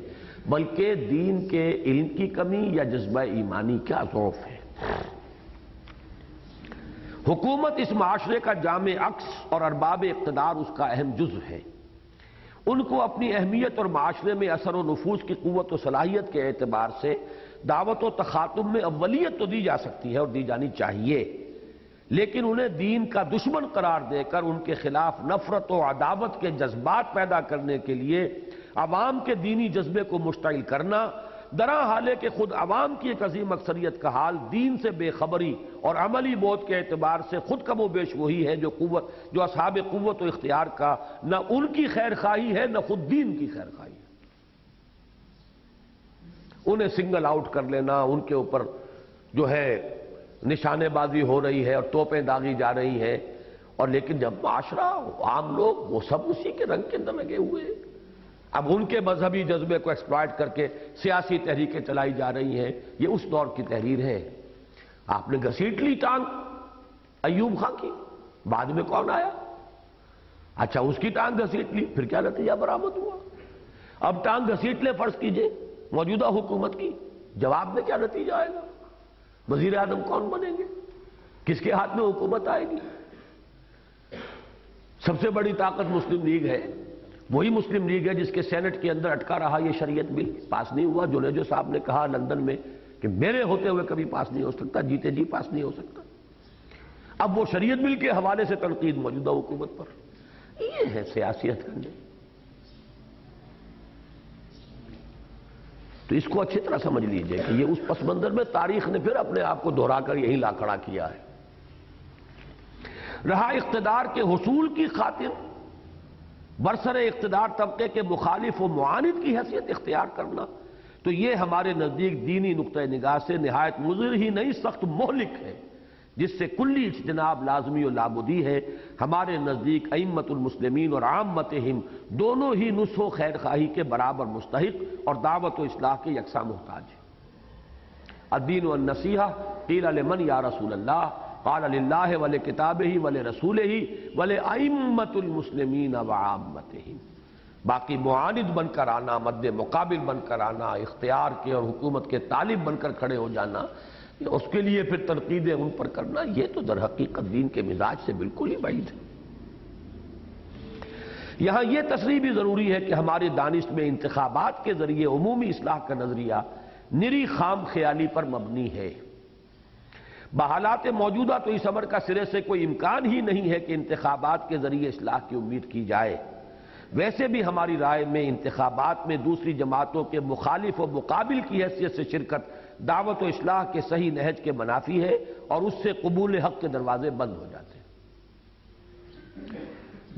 بلکہ دین کے علم کی کمی یا جذبہ ایمانی کا ضعف ہے۔ حکومت اس معاشرے کا جامع عکس اور ارباب اقتدار اس کا اہم جزو ہے۔ ان کو اپنی اہمیت اور معاشرے میں اثر و نفوذ کی قوت و صلاحیت کے اعتبار سے دعوت و تخاطب میں اولیت تو دی جا سکتی ہے اور دی جانی چاہیے، لیکن انہیں دین کا دشمن قرار دے کر ان کے خلاف نفرت و عداوت کے جذبات پیدا کرنے کے لیے عوام کے دینی جذبے کو مشتعل کرنا، درا حالے کہ خود عوام کی ایک عظیم اکثریت کا حال دین سے بے خبری اور عملی بود کے اعتبار سے خود کم و بیش وہی ہے جو اصحاب قوت و اختیار کا نہ ان کی خیر خواہی ہے نہ خود دین کی خیر خواہی ہے۔ انہیں سنگل آؤٹ کر لینا، ان کے اوپر جو ہے نشانے بازی ہو رہی ہے اور توپیں داغی جا رہی ہیں، اور لیکن جب معاشرہ عام لوگ وہ سب اسی کے رنگ کے اندر لگے ہوئے ہیں۔ اب ان کے مذہبی جذبے کو ایکسپلائٹ کر کے سیاسی تحریکیں چلائی جا رہی ہیں، یہ اس دور کی تحریر ہے۔ آپ نے گھسیٹ لی ٹانگ ایوب خان کی، بعد میں کون آیا؟ اچھا اس کی ٹانگ گھسیٹ لی، پھر کیا نتیجہ برآمد ہوا؟ اب ٹانگ گھسیٹ لے فرض کیجئے موجودہ حکومت کی، جواب میں کیا نتیجہ آئے گا؟ وزیر اعظم کون بنیں گے؟ کس کے ہاتھ میں حکومت آئے گی؟ سب سے بڑی طاقت مسلم لیگ ہے، وہی مسلم لیگ ہے جس کے سینٹ کے اندر اٹکا رہا یہ شریعت بل، پاس نہیں ہوا۔ جنیجو صاحب نے کہا لندن میں کہ میرے ہوتے ہوئے کبھی پاس نہیں ہو سکتا، جیتے جی پاس نہیں ہو سکتا۔ اب وہ شریعت بل کے حوالے سے تنقید موجودہ حکومت پر، یہ ہے سیاست کرنے۔ تو اس کو اچھی طرح سمجھ لیجئے کہ یہ اس پس منظر میں تاریخ نے پھر اپنے آپ کو دہرا کر یہی لا کھڑا کیا ہے۔ رہا اقتدار کے حصول کی خاطر برسر اقتدار طبقے کے مخالف و معاند کی حیثیت اختیار کرنا، تو یہ ہمارے نزدیک دینی نقطہ نگاہ سے نہایت مضر ہی نہیں سخت مہلک ہے، جس سے کلی اجتناب لازمی و لابدی ہے۔ ہمارے نزدیک ائمۃ المسلمین اور عامتہم دونوں ہی نصح و خیر خواہی کے برابر مستحق اور دعوت و اصلاح کے یکساں محتاج ہیں۔ الدین والنصیحہ قیل لمن یا رسول اللہ قال للہ ولکتابہ ولرسولہ ولائمۃ المسلمین وعامتہم۔ باقی معاند بن کر آنا، مد مقابل بن کر آنا، اختیار کے اور حکومت کے طالب بن کر کھڑے ہو جانا، اس کے لیے پھر تنقیدیں ان پر کرنا، یہ تو در حقیقت دین کے مزاج سے بالکل ہی بعید ہے۔ یہاں یہ تصریح بھی ضروری ہے کہ ہمارے دانش میں انتخابات کے ذریعے عمومی اصلاح کا نظریہ نری خام خیالی پر مبنی ہے۔ بحالات موجودہ تو اس امر کا سرے سے کوئی امکان ہی نہیں ہے کہ انتخابات کے ذریعے اصلاح کی امید کی جائے۔ ویسے بھی ہماری رائے میں انتخابات میں دوسری جماعتوں کے مخالف و مقابل کی حیثیت سے شرکت دعوت و اصلاح کے صحیح نہج کے منافی ہے اور اس سے قبول حق کے دروازے بند ہو جاتے ہیں۔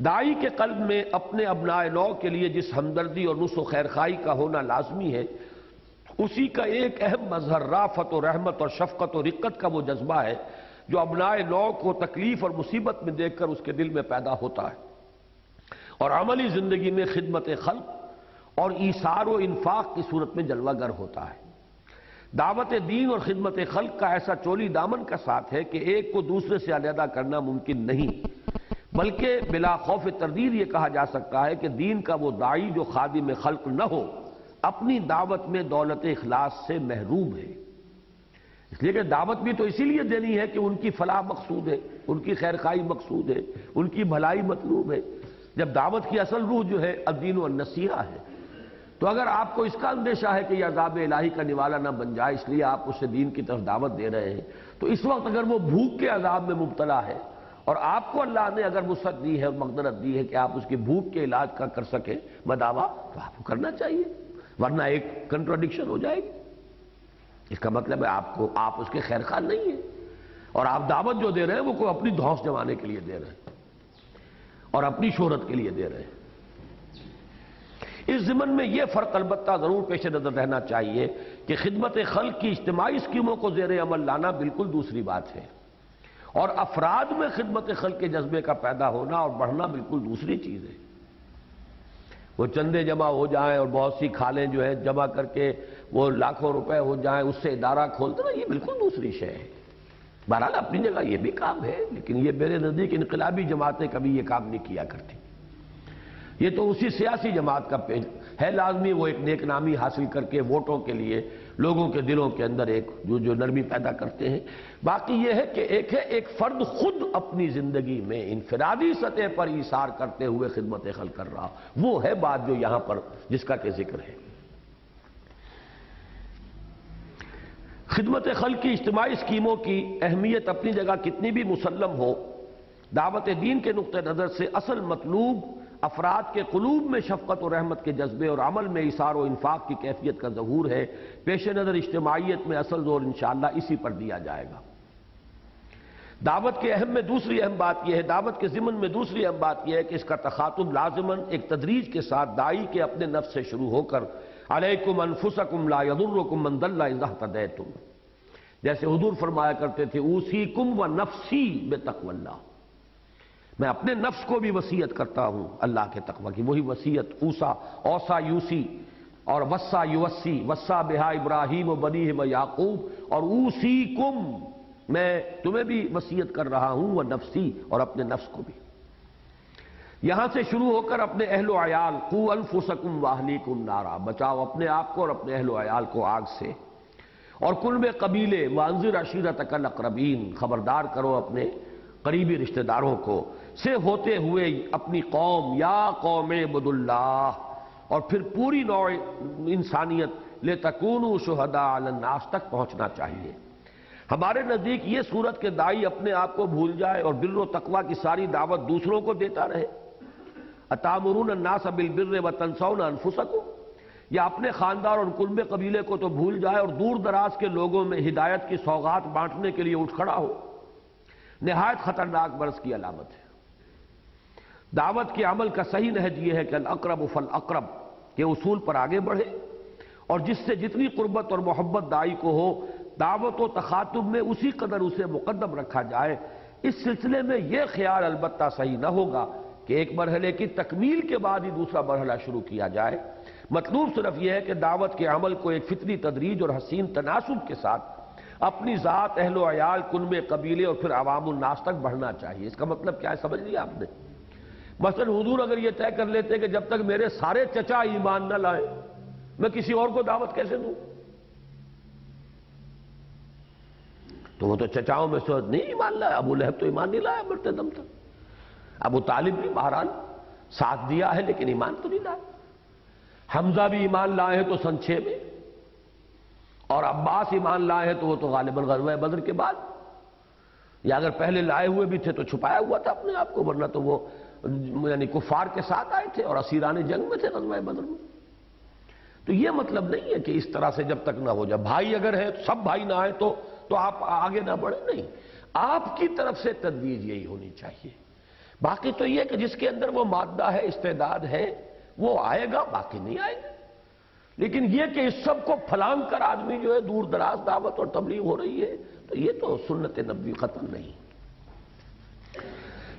داعی کے قلب میں اپنے ابنائے نو کے لیے جس ہمدردی اور نصح و خیرخواہی کا ہونا لازمی ہے، اسی کا ایک اہم مظہر رافت و رحمت اور شفقت و رقت کا وہ جذبہ ہے جو ابنائے نو کو تکلیف اور مصیبت میں دیکھ کر اس کے دل میں پیدا ہوتا ہے، اور عملی زندگی میں خدمت خلق اور ایثار و انفاق کی صورت میں جلوہ گر ہوتا ہے۔ دعوت دین اور خدمت خلق کا ایسا چولی دامن کا ساتھ ہے کہ ایک کو دوسرے سے علیحدہ کرنا ممکن نہیں، بلکہ بلا خوف تردید یہ کہا جا سکتا ہے کہ دین کا وہ داعی جو خادم خلق نہ ہو اپنی دعوت میں دولت اخلاص سے محروم ہے۔ اس لیے کہ دعوت بھی تو اسی لیے دینی ہے کہ ان کی فلاح مقصود ہے، ان کی خیرخواہی مقصود ہے، ان کی بھلائی مطلوب ہے۔ جب دعوت کی اصل روح جو ہے الدین والنصیحہ ہے، تو اگر آپ کو اس کا اندیشہ ہے کہ یہ عذاب الہی کا نوالا نہ بن جائے اس لیے آپ اسے دین کی طرف دعوت دے رہے ہیں، تو اس وقت اگر وہ بھوک کے عذاب میں مبتلا ہے اور آپ کو اللہ نے اگر وسعت دی ہے اور مقدرت دی ہے کہ آپ اس کی بھوک کے علاج کا کر سکیں بدعوا، تو آپ کو کرنا چاہیے، ورنہ ایک کنٹراڈکشن ہو جائے گی۔ اس کا مطلب ہے آپ اس کے خیر خواہ نہیں ہیں، اور آپ دعوت جو دے رہے ہیں وہ کوئی اپنی دھونس جمانے کے لیے دے رہے ہیں اور اپنی شہرت کے لیے دے رہے ہیں۔ اس ضمن میں یہ فرق البتہ ضرور پیش نظر رہنا چاہیے کہ خدمت خلق کی اجتماعی اسکیموں کو زیر عمل لانا بالکل دوسری بات ہے، اور افراد میں خدمت خلق کے جذبے کا پیدا ہونا اور بڑھنا بالکل دوسری چیز ہے۔ وہ چندے جمع ہو جائیں اور بہت سی کھالیں جو ہیں جمع کر کے وہ لاکھوں روپے ہو جائیں، اس سے ادارہ کھولتے نا، یہ بالکل دوسری شے ہے۔ بہرحال اپنی جگہ یہ بھی کام ہے، لیکن یہ میرے نزدیک انقلابی جماعتیں کبھی یہ کام نہیں کیا کرتی۔ یہ تو اسی سیاسی جماعت کا پیج ہے، لازمی وہ ایک نیک نامی حاصل کر کے ووٹوں کے لیے لوگوں کے دلوں کے اندر ایک جو نرمی پیدا کرتے ہیں۔ باقی یہ ہے کہ ایک فرد خود اپنی زندگی میں انفرادی سطح پر ایثار کرتے ہوئے خدمت خلق کر رہا، وہ ہے بات جو یہاں پر جس کا کہ ذکر ہے۔ خدمت خلق کی اجتماعی اسکیموں کی اہمیت اپنی جگہ کتنی بھی مسلم ہو، دعوت دین کے نقطہ نظر سے اصل مطلوب افراد کے قلوب میں شفقت و رحمت کے جذبے اور عمل میں ایثار و انفاق کی کیفیت کا ظہور ہے۔ پیش نظر اجتماعیت میں اصل زور انشاءاللہ اسی پر دیا جائے گا۔ دعوت کے دوسری اہم بات یہ ہے، دعوت کے ضمن میں دوسری اہم بات یہ ہے کہ اس کا تخاطب لازماً ایک تدریج کے ساتھ داعی کے اپنے نفس سے شروع ہو کر علیکم انفسکم لا یضرکم من ضل اذا اہتدیتم، جیسے حضور فرمایا کرتے تھے اوصیکم و نفسی بتقوی اللہ، میں اپنے نفس کو بھی وصیت کرتا ہوں اللہ کے تقوی کی۔ وہی وصیت اوصا یوسی اور وصا یوسی، وصا بہا ابراہیم و بنیہ و یعقوب، اور اوصیکم، میں تمہیں بھی وصیت کر رہا ہوں، وہ نفسی، اور اپنے نفس کو بھی۔ یہاں سے شروع ہو کر اپنے اہل و عیال، قوا انفسکم واہلیکم نارا، بچاؤ اپنے آپ کو اور اپنے اہل و عیال کو آگ سے، اور کل میں قبیلے وانذر عشیرتک الاقربین، خبردار کرو اپنے قریبی رشتہ داروں کو، سے ہوتے ہوئے اپنی قوم، یا قوم اعبدوا اللہ، اور پھر پوری نوع انسانیت لتکونوا شہداء علی الناس تک پہنچنا چاہیے۔ ہمارے نزدیک یہ صورت کہ داعی اپنے آپ کو بھول جائے اور بر و تقوی کی ساری دعوت دوسروں کو دیتا رہے، اتامرون الناس بالبر وتنسون انفسکم، یا اپنے خاندان اور کلب قبیلے کو تو بھول جائے اور دور دراز کے لوگوں میں ہدایت کی سوغات بانٹنے کے لیے اٹھ کھڑا ہو، نہایت خطرناک مرض کی علامت ہے۔ دعوت کے عمل کا صحیح نہج یہ ہے کہ الاقرب فالاقرب کے اصول پر آگے بڑھے، اور جس سے جتنی قربت اور محبت داعی کو ہو، دعوت و تخاطب میں اسی قدر اسے مقدم رکھا جائے۔ اس سلسلے میں یہ خیال البتہ صحیح نہ ہوگا کہ ایک مرحلے کی تکمیل کے بعد ہی دوسرا مرحلہ شروع کیا جائے۔ مطلوب صرف یہ ہے کہ دعوت کے عمل کو ایک فطری تدریج اور حسین تناسب کے ساتھ اپنی ذات، اہل و عیال، کنبے قبیلے اور پھر عوام الناس تک بڑھنا چاہیے۔ اس کا مطلب کیا ہے سمجھ لیا آپ نے؟ مثلا حضور اگر یہ طے کر لیتے کہ جب تک میرے سارے چچا ایمان نہ لائیں میں کسی اور کو دعوت کیسے دوں، تو وہ تو چچاؤں میں سے نہیں ایمان لایا، ابو لہب تو ایمان نہیں لایا مرتے دم تک، ابو طالب بھی بہرحال ساتھ دیا ہے لیکن ایمان تو نہیں لایا، حمزہ بھی ایمان لائے ہیں تو سن 6 میں، اور عباس ایمان لائے ہیں تو وہ تو غالباً غزوہ بدر کے بعد، یا اگر پہلے لائے ہوئے بھی تھے تو چھپایا ہوا تھا اپنے آپ کو، ورنہ تو وہ یعنی کفار کے ساتھ آئے تھے اور اسیران جنگ میں تھے غزوہ بدر میں۔ تو یہ مطلب نہیں ہے کہ اس طرح سے جب تک نہ ہو جائے، بھائی اگر ہے سب بھائی نہ آئے تو آپ آگے نہ بڑھیں، نہیں، آپ کی طرف سے تدبیر یہی ہونی چاہیے۔ باقی تو یہ کہ جس کے اندر وہ مادہ ہے، استعداد ہے، وہ آئے گا، باقی نہیں آئے گا۔ لیکن یہ کہ اس سب کو پھلانگ کر آدمی جو ہے دور دراز دعوت اور تبلیغ ہو رہی ہے، تو یہ تو سنت نبوی ختم نہیں۔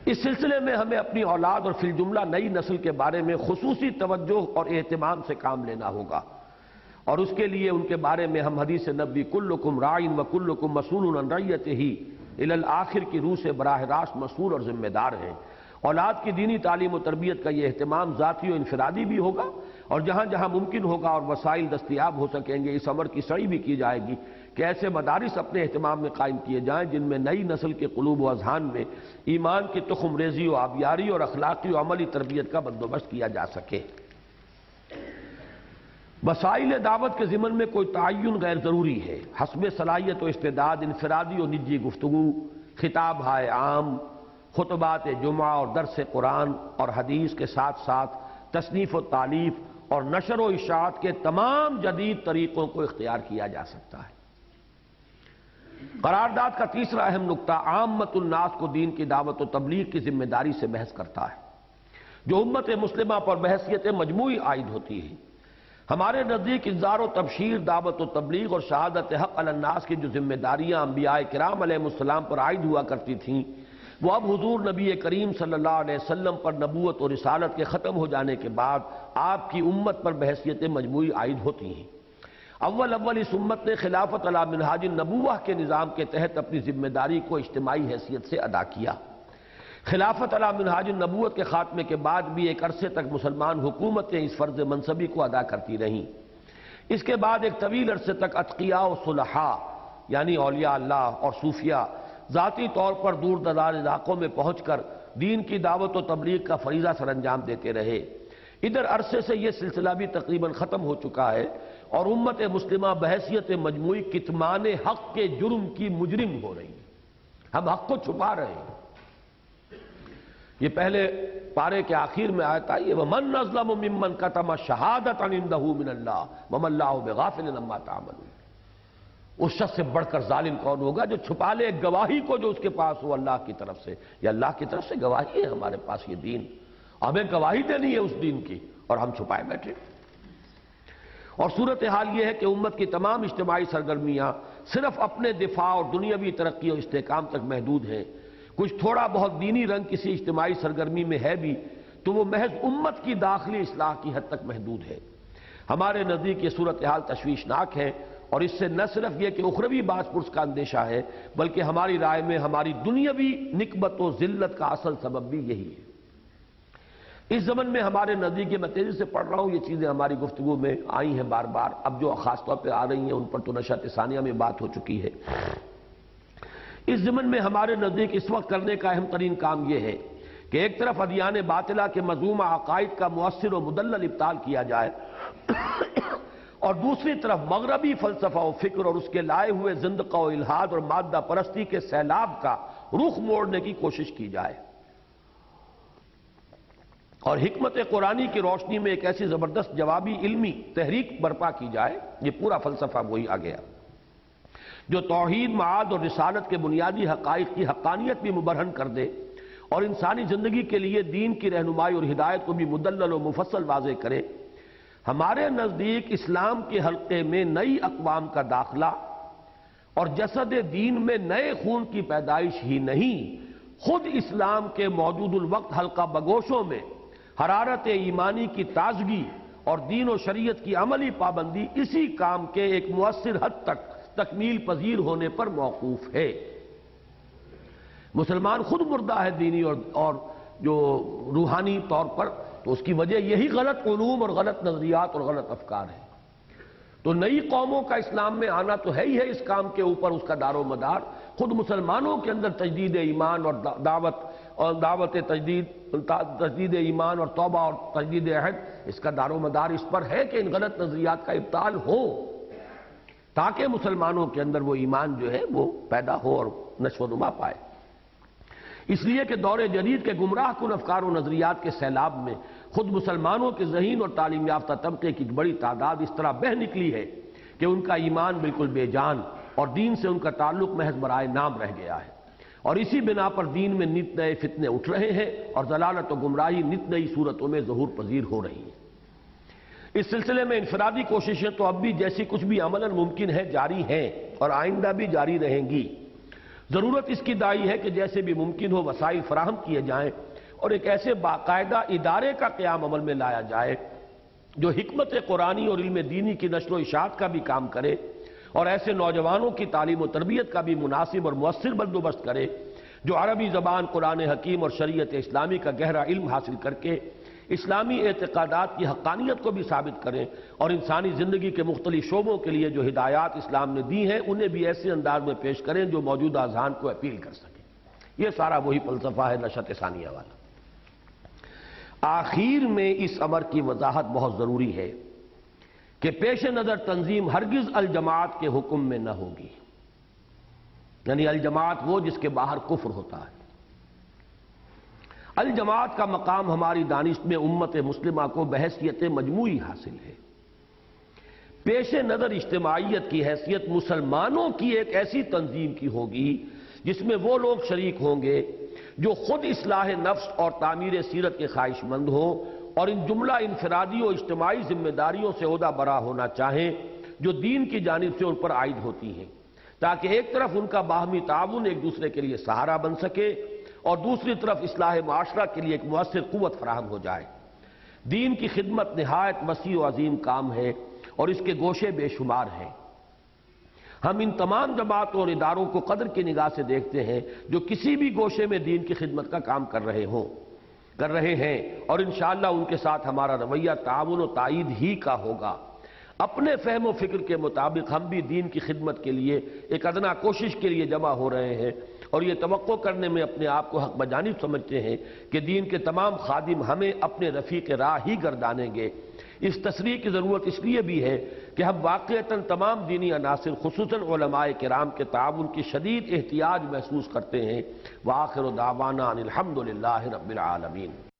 اس سلسلے میں ہمیں اپنی اولاد اور فی الجملہ نئی نسل کے بارے میں خصوصی توجہ اور اہتمام سے کام لینا ہوگا، اور اس کے لیے ان کے بارے میں ہم حدیث نبوی کلکم راعٍ وکلکم مسئول عن رعیتہ الی الآخر کی روح سے براہ راست مسئول اور ذمہ دار ہیں۔ اولاد کی دینی تعلیم و تربیت کا یہ اہتمام ذاتی و انفرادی بھی ہوگا، اور جہاں جہاں ممکن ہوگا اور وسائل دستیاب ہو سکیں گے اس امر کی سعی بھی کی جائے گی کہ ایسے مدارس اپنے اہتمام میں قائم کیے جائیں جن میں نئی نسل کے قلوب و اذہان میں ایمان کی تخم ریزی و آبیاری اور اخلاقی و عملی تربیت کا بندوبست کیا جا سکے۔ وسائل دعوت کے ضمن میں کوئی تعین غیر ضروری ہے، حسب صلاحیت و استعداد انفرادی و نجی گفتگو، خطاب ہائے عام، خطبات جمعہ اور درس قرآن اور حدیث کے ساتھ ساتھ تصنیف و تالیف اور نشر و اشاعت کے تمام جدید طریقوں کو اختیار کیا جا سکتا ہے۔ قرارداد کا تیسرا اہم نقطہ عامت الناس کو دین کی دعوت و تبلیغ کی ذمہ داری سے بحث کرتا ہے، جو امت مسلمہ پر بحثیت مجموعی عائد ہوتی ہے۔ ہمارے نزدیک انذار و تبشیر، دعوت و تبلیغ اور شہادت حق علی الناس کی جو ذمہ داریاں انبیاء کرام علیہ السلام پر عائد ہوا کرتی تھیں، وہ اب حضور نبی کریم صلی اللہ علیہ وسلم پر نبوت اور رسالت کے ختم ہو جانے کے بعد آپ کی امت پر بحثیت مجموعی عائد ہوتی ہیں۔ اول اس امت نے خلافت علی منہاج النبوہ کے نظام کے تحت اپنی ذمہ داری کو اجتماعی حیثیت سے ادا کیا۔ خلافت علی منہاج النبوت کے خاتمے کے بعد بھی ایک عرصے تک مسلمان حکومتیں اس فرض منصبی کو ادا کرتی رہیں۔ اس کے بعد ایک طویل عرصے تک اتقیاء و صلحاء یعنی اولیاء اللہ اور صوفیاء ذاتی طور پر دور دراز علاقوں میں پہنچ کر دین کی دعوت و تبلیغ کا فریضہ سر انجام دیتے رہے۔ ادھر عرصے سے یہ سلسلہ بھی تقریباً ختم ہو چکا ہے، اور امت مسلمہ بحیثیت مجموعی کتمان حق کے جرم کی مجرم ہو رہی ہے۔ ہم حق کو چھپا رہے ہیں۔ یہ پہلے پارے کے آخر میں آیت آئی ہے وَمَنْ أَظْلَمُ مِمَّنْ كَتَمَ شَهَادَةً عِنْدَهُ مِنَ اللَّهِ وَمَا اللَّهُ بِغَافِلٍ عَمَّا تَعْمَلُونَ۔ اس شخص سے بڑھ کر ظالم کون ہوگا جو چھپا لے ایک گواہی کو جو اس کے پاس ہو اللہ کی طرف سے۔ یا اللہ کی طرف سے گواہی ہے ہمارے پاس یہ دین، ہمیں گواہی دینی ہے اس دین کی، اور ہم چھپائے بیٹھے۔ اور صورتحال یہ ہے کہ امت کی تمام اجتماعی سرگرمیاں صرف اپنے دفاع اور دنیاوی ترقی اور استحکام تک محدود ہیں۔ کچھ تھوڑا بہت دینی رنگ کسی اجتماعی سرگرمی میں ہے بھی تو وہ محض امت کی داخلی اصلاح کی حد تک محدود ہے۔ ہمارے نزدیک یہ صورتحال تشویشناک ہے، اور اس سے نہ صرف یہ کہ اخروی باعث پرس کا اندیشہ ہے، بلکہ ہماری رائے میں ہماری دنیاوی نکبت و ذلت کا اصل سبب بھی یہی ہے۔ اس زمن میں ہمارے نزدیک، میں تیزی سے پڑھ رہا ہوں، یہ چیزیں ہماری گفتگو میں آئی ہیں بار بار، اب جو خاص طور پہ آ رہی ہیں ان پر تو نشأت ثانیہ میں بات ہو چکی ہے۔ اس زمن میں ہمارے نزدیک اس وقت کرنے کا اہم ترین کام یہ ہے کہ ایک طرف ادیان باطلہ کے مذمومہ عقائد کا مؤثر و مدلل ابطال کیا جائے، اور دوسری طرف مغربی فلسفہ و فکر اور اس کے لائے ہوئے زندقہ و الحاد اور مادہ پرستی کے سیلاب کا رخ موڑنے کی کوشش کی جائے، اور حکمت قرآنی کی روشنی میں ایک ایسی زبردست جوابی علمی تحریک برپا کی جائے۔ یہ پورا فلسفہ وہی آ گیا جو توحید، معاد اور رسالت کے بنیادی حقائق کی حقانیت بھی مبرہن کر دے، اور انسانی زندگی کے لیے دین کی رہنمائی اور ہدایت کو بھی مدلل و مفصل واضح کرے۔ ہمارے نزدیک اسلام کے حلقے میں نئی اقوام کا داخلہ اور جسد دین میں نئے خون کی پیدائش ہی نہیں، خود اسلام کے موجود الوقت حلقہ بگوشوں میں حرارت ایمانی کی تازگی اور دین و شریعت کی عملی پابندی اسی کام کے ایک مؤثر حد تک تکمیل پذیر ہونے پر موقوف ہے۔ مسلمان خود مردہ ہے دینی اور جو روحانی طور پر، تو اس کی وجہ یہی غلط علوم اور غلط نظریات اور غلط افکار ہیں۔ تو نئی قوموں کا اسلام میں آنا تو ہے ہی ہے، اس کام کے اوپر اس کا دار و مدار خود مسلمانوں کے اندر تجدید ایمان اور دعوت تجدید ایمان اور توبہ اور تجدید عہد، اس کا دار و مدار اس پر ہے کہ ان غلط نظریات کا ابطال ہو، تاکہ مسلمانوں کے اندر وہ ایمان جو ہے وہ پیدا ہو اور نشو و نما پائے۔ اس لیے کہ دور جدید کے گمراہ کن افکار و نظریات کے سیلاب میں خود مسلمانوں کے ذہین اور تعلیم یافتہ طبقے کی بڑی تعداد اس طرح بہہ نکلی ہے کہ ان کا ایمان بالکل بے جان اور دین سے ان کا تعلق محض برائے نام رہ گیا ہے۔ اور اسی بنا پر دین میں نت نئے فتنے اٹھ رہے ہیں اور ضلالت و گمراہی نت نئی صورتوں میں ظہور پذیر ہو رہی ہیں۔ اس سلسلے میں انفرادی کوششیں تو اب بھی جیسی کچھ بھی عملاً ممکن ہے جاری ہیں اور آئندہ بھی جاری رہیں گی۔ ضرورت اس کی دائی ہے کہ جیسے بھی ممکن ہو وسائل فراہم کیے جائیں اور ایک ایسے باقاعدہ ادارے کا قیام عمل میں لایا جائے جو حکمت قرآنی اور علم دینی کی نشر و اشاعت کا بھی کام کرے اور ایسے نوجوانوں کی تعلیم و تربیت کا بھی مناسب اور مؤثر بندوبست کرے جو عربی زبان، قرآن حکیم اور شریعت اسلامی کا گہرا علم حاصل کر کے اسلامی اعتقادات کی حقانیت کو بھی ثابت کریں اور انسانی زندگی کے مختلف شعبوں کے لیے جو ہدایات اسلام نے دی ہیں انہیں بھی ایسے انداز میں پیش کریں جو موجودہ اذہان کو اپیل کر سکیں۔ یہ سارا وہی فلسفہ ہے نشأت ثانیہ والا۔ آخر میں اس امر کی وضاحت بہت ضروری ہے کہ پیش نظر تنظیم ہرگز الجماعت کے حکم میں نہ ہوگی، یعنی الجماعت وہ جس کے باہر کفر ہوتا ہے۔ الجماعت کا مقام ہماری دانش میں امت مسلمہ کو بحیثیت مجموعی حاصل ہے۔ پیش نظر اجتماعیت کی حیثیت مسلمانوں کی ایک ایسی تنظیم کی ہوگی جس میں وہ لوگ شریک ہوں گے جو خود اصلاح نفس اور تعمیر سیرت کے خواہش مند ہوں اور ان جملہ انفرادی و اجتماعی ذمہ داریوں سے عہدہ برا ہونا چاہیں جو دین کی جانب سے ان پر عائد ہوتی ہیں، تاکہ ایک طرف ان کا باہمی تعاون ایک دوسرے کے لیے سہارا بن سکے اور دوسری طرف اصلاح معاشرہ کے لیے ایک مؤثر قوت فراہم ہو جائے۔ دین کی خدمت نہایت وسیع و عظیم کام ہے اور اس کے گوشے بے شمار ہیں۔ ہم ان تمام جماعتوں اور اداروں کو قدر کی نگاہ سے دیکھتے ہیں جو کسی بھی گوشے میں دین کی خدمت کا کام کر رہے ہیں اور انشاءاللہ ان کے ساتھ ہمارا رویہ تعاون و تائید ہی کا ہوگا۔ اپنے فہم و فکر کے مطابق ہم بھی دین کی خدمت کے لیے ایک ادنا کوشش کے لیے جمع ہو رہے ہیں اور یہ توقع کرنے میں اپنے آپ کو حق بجانب سمجھتے ہیں کہ دین کے تمام خادم ہمیں اپنے رفیق راہ ہی گردانیں گے۔ اس تصریح کی ضرورت اس لیے بھی ہے کہ ہم واقعتاً تمام دینی عناصر خصوصاً علماء کرام کے تعاون کی شدید احتیاج محسوس کرتے ہیں۔ وآخر دعوانا ان الحمد للہ رب العالمین۔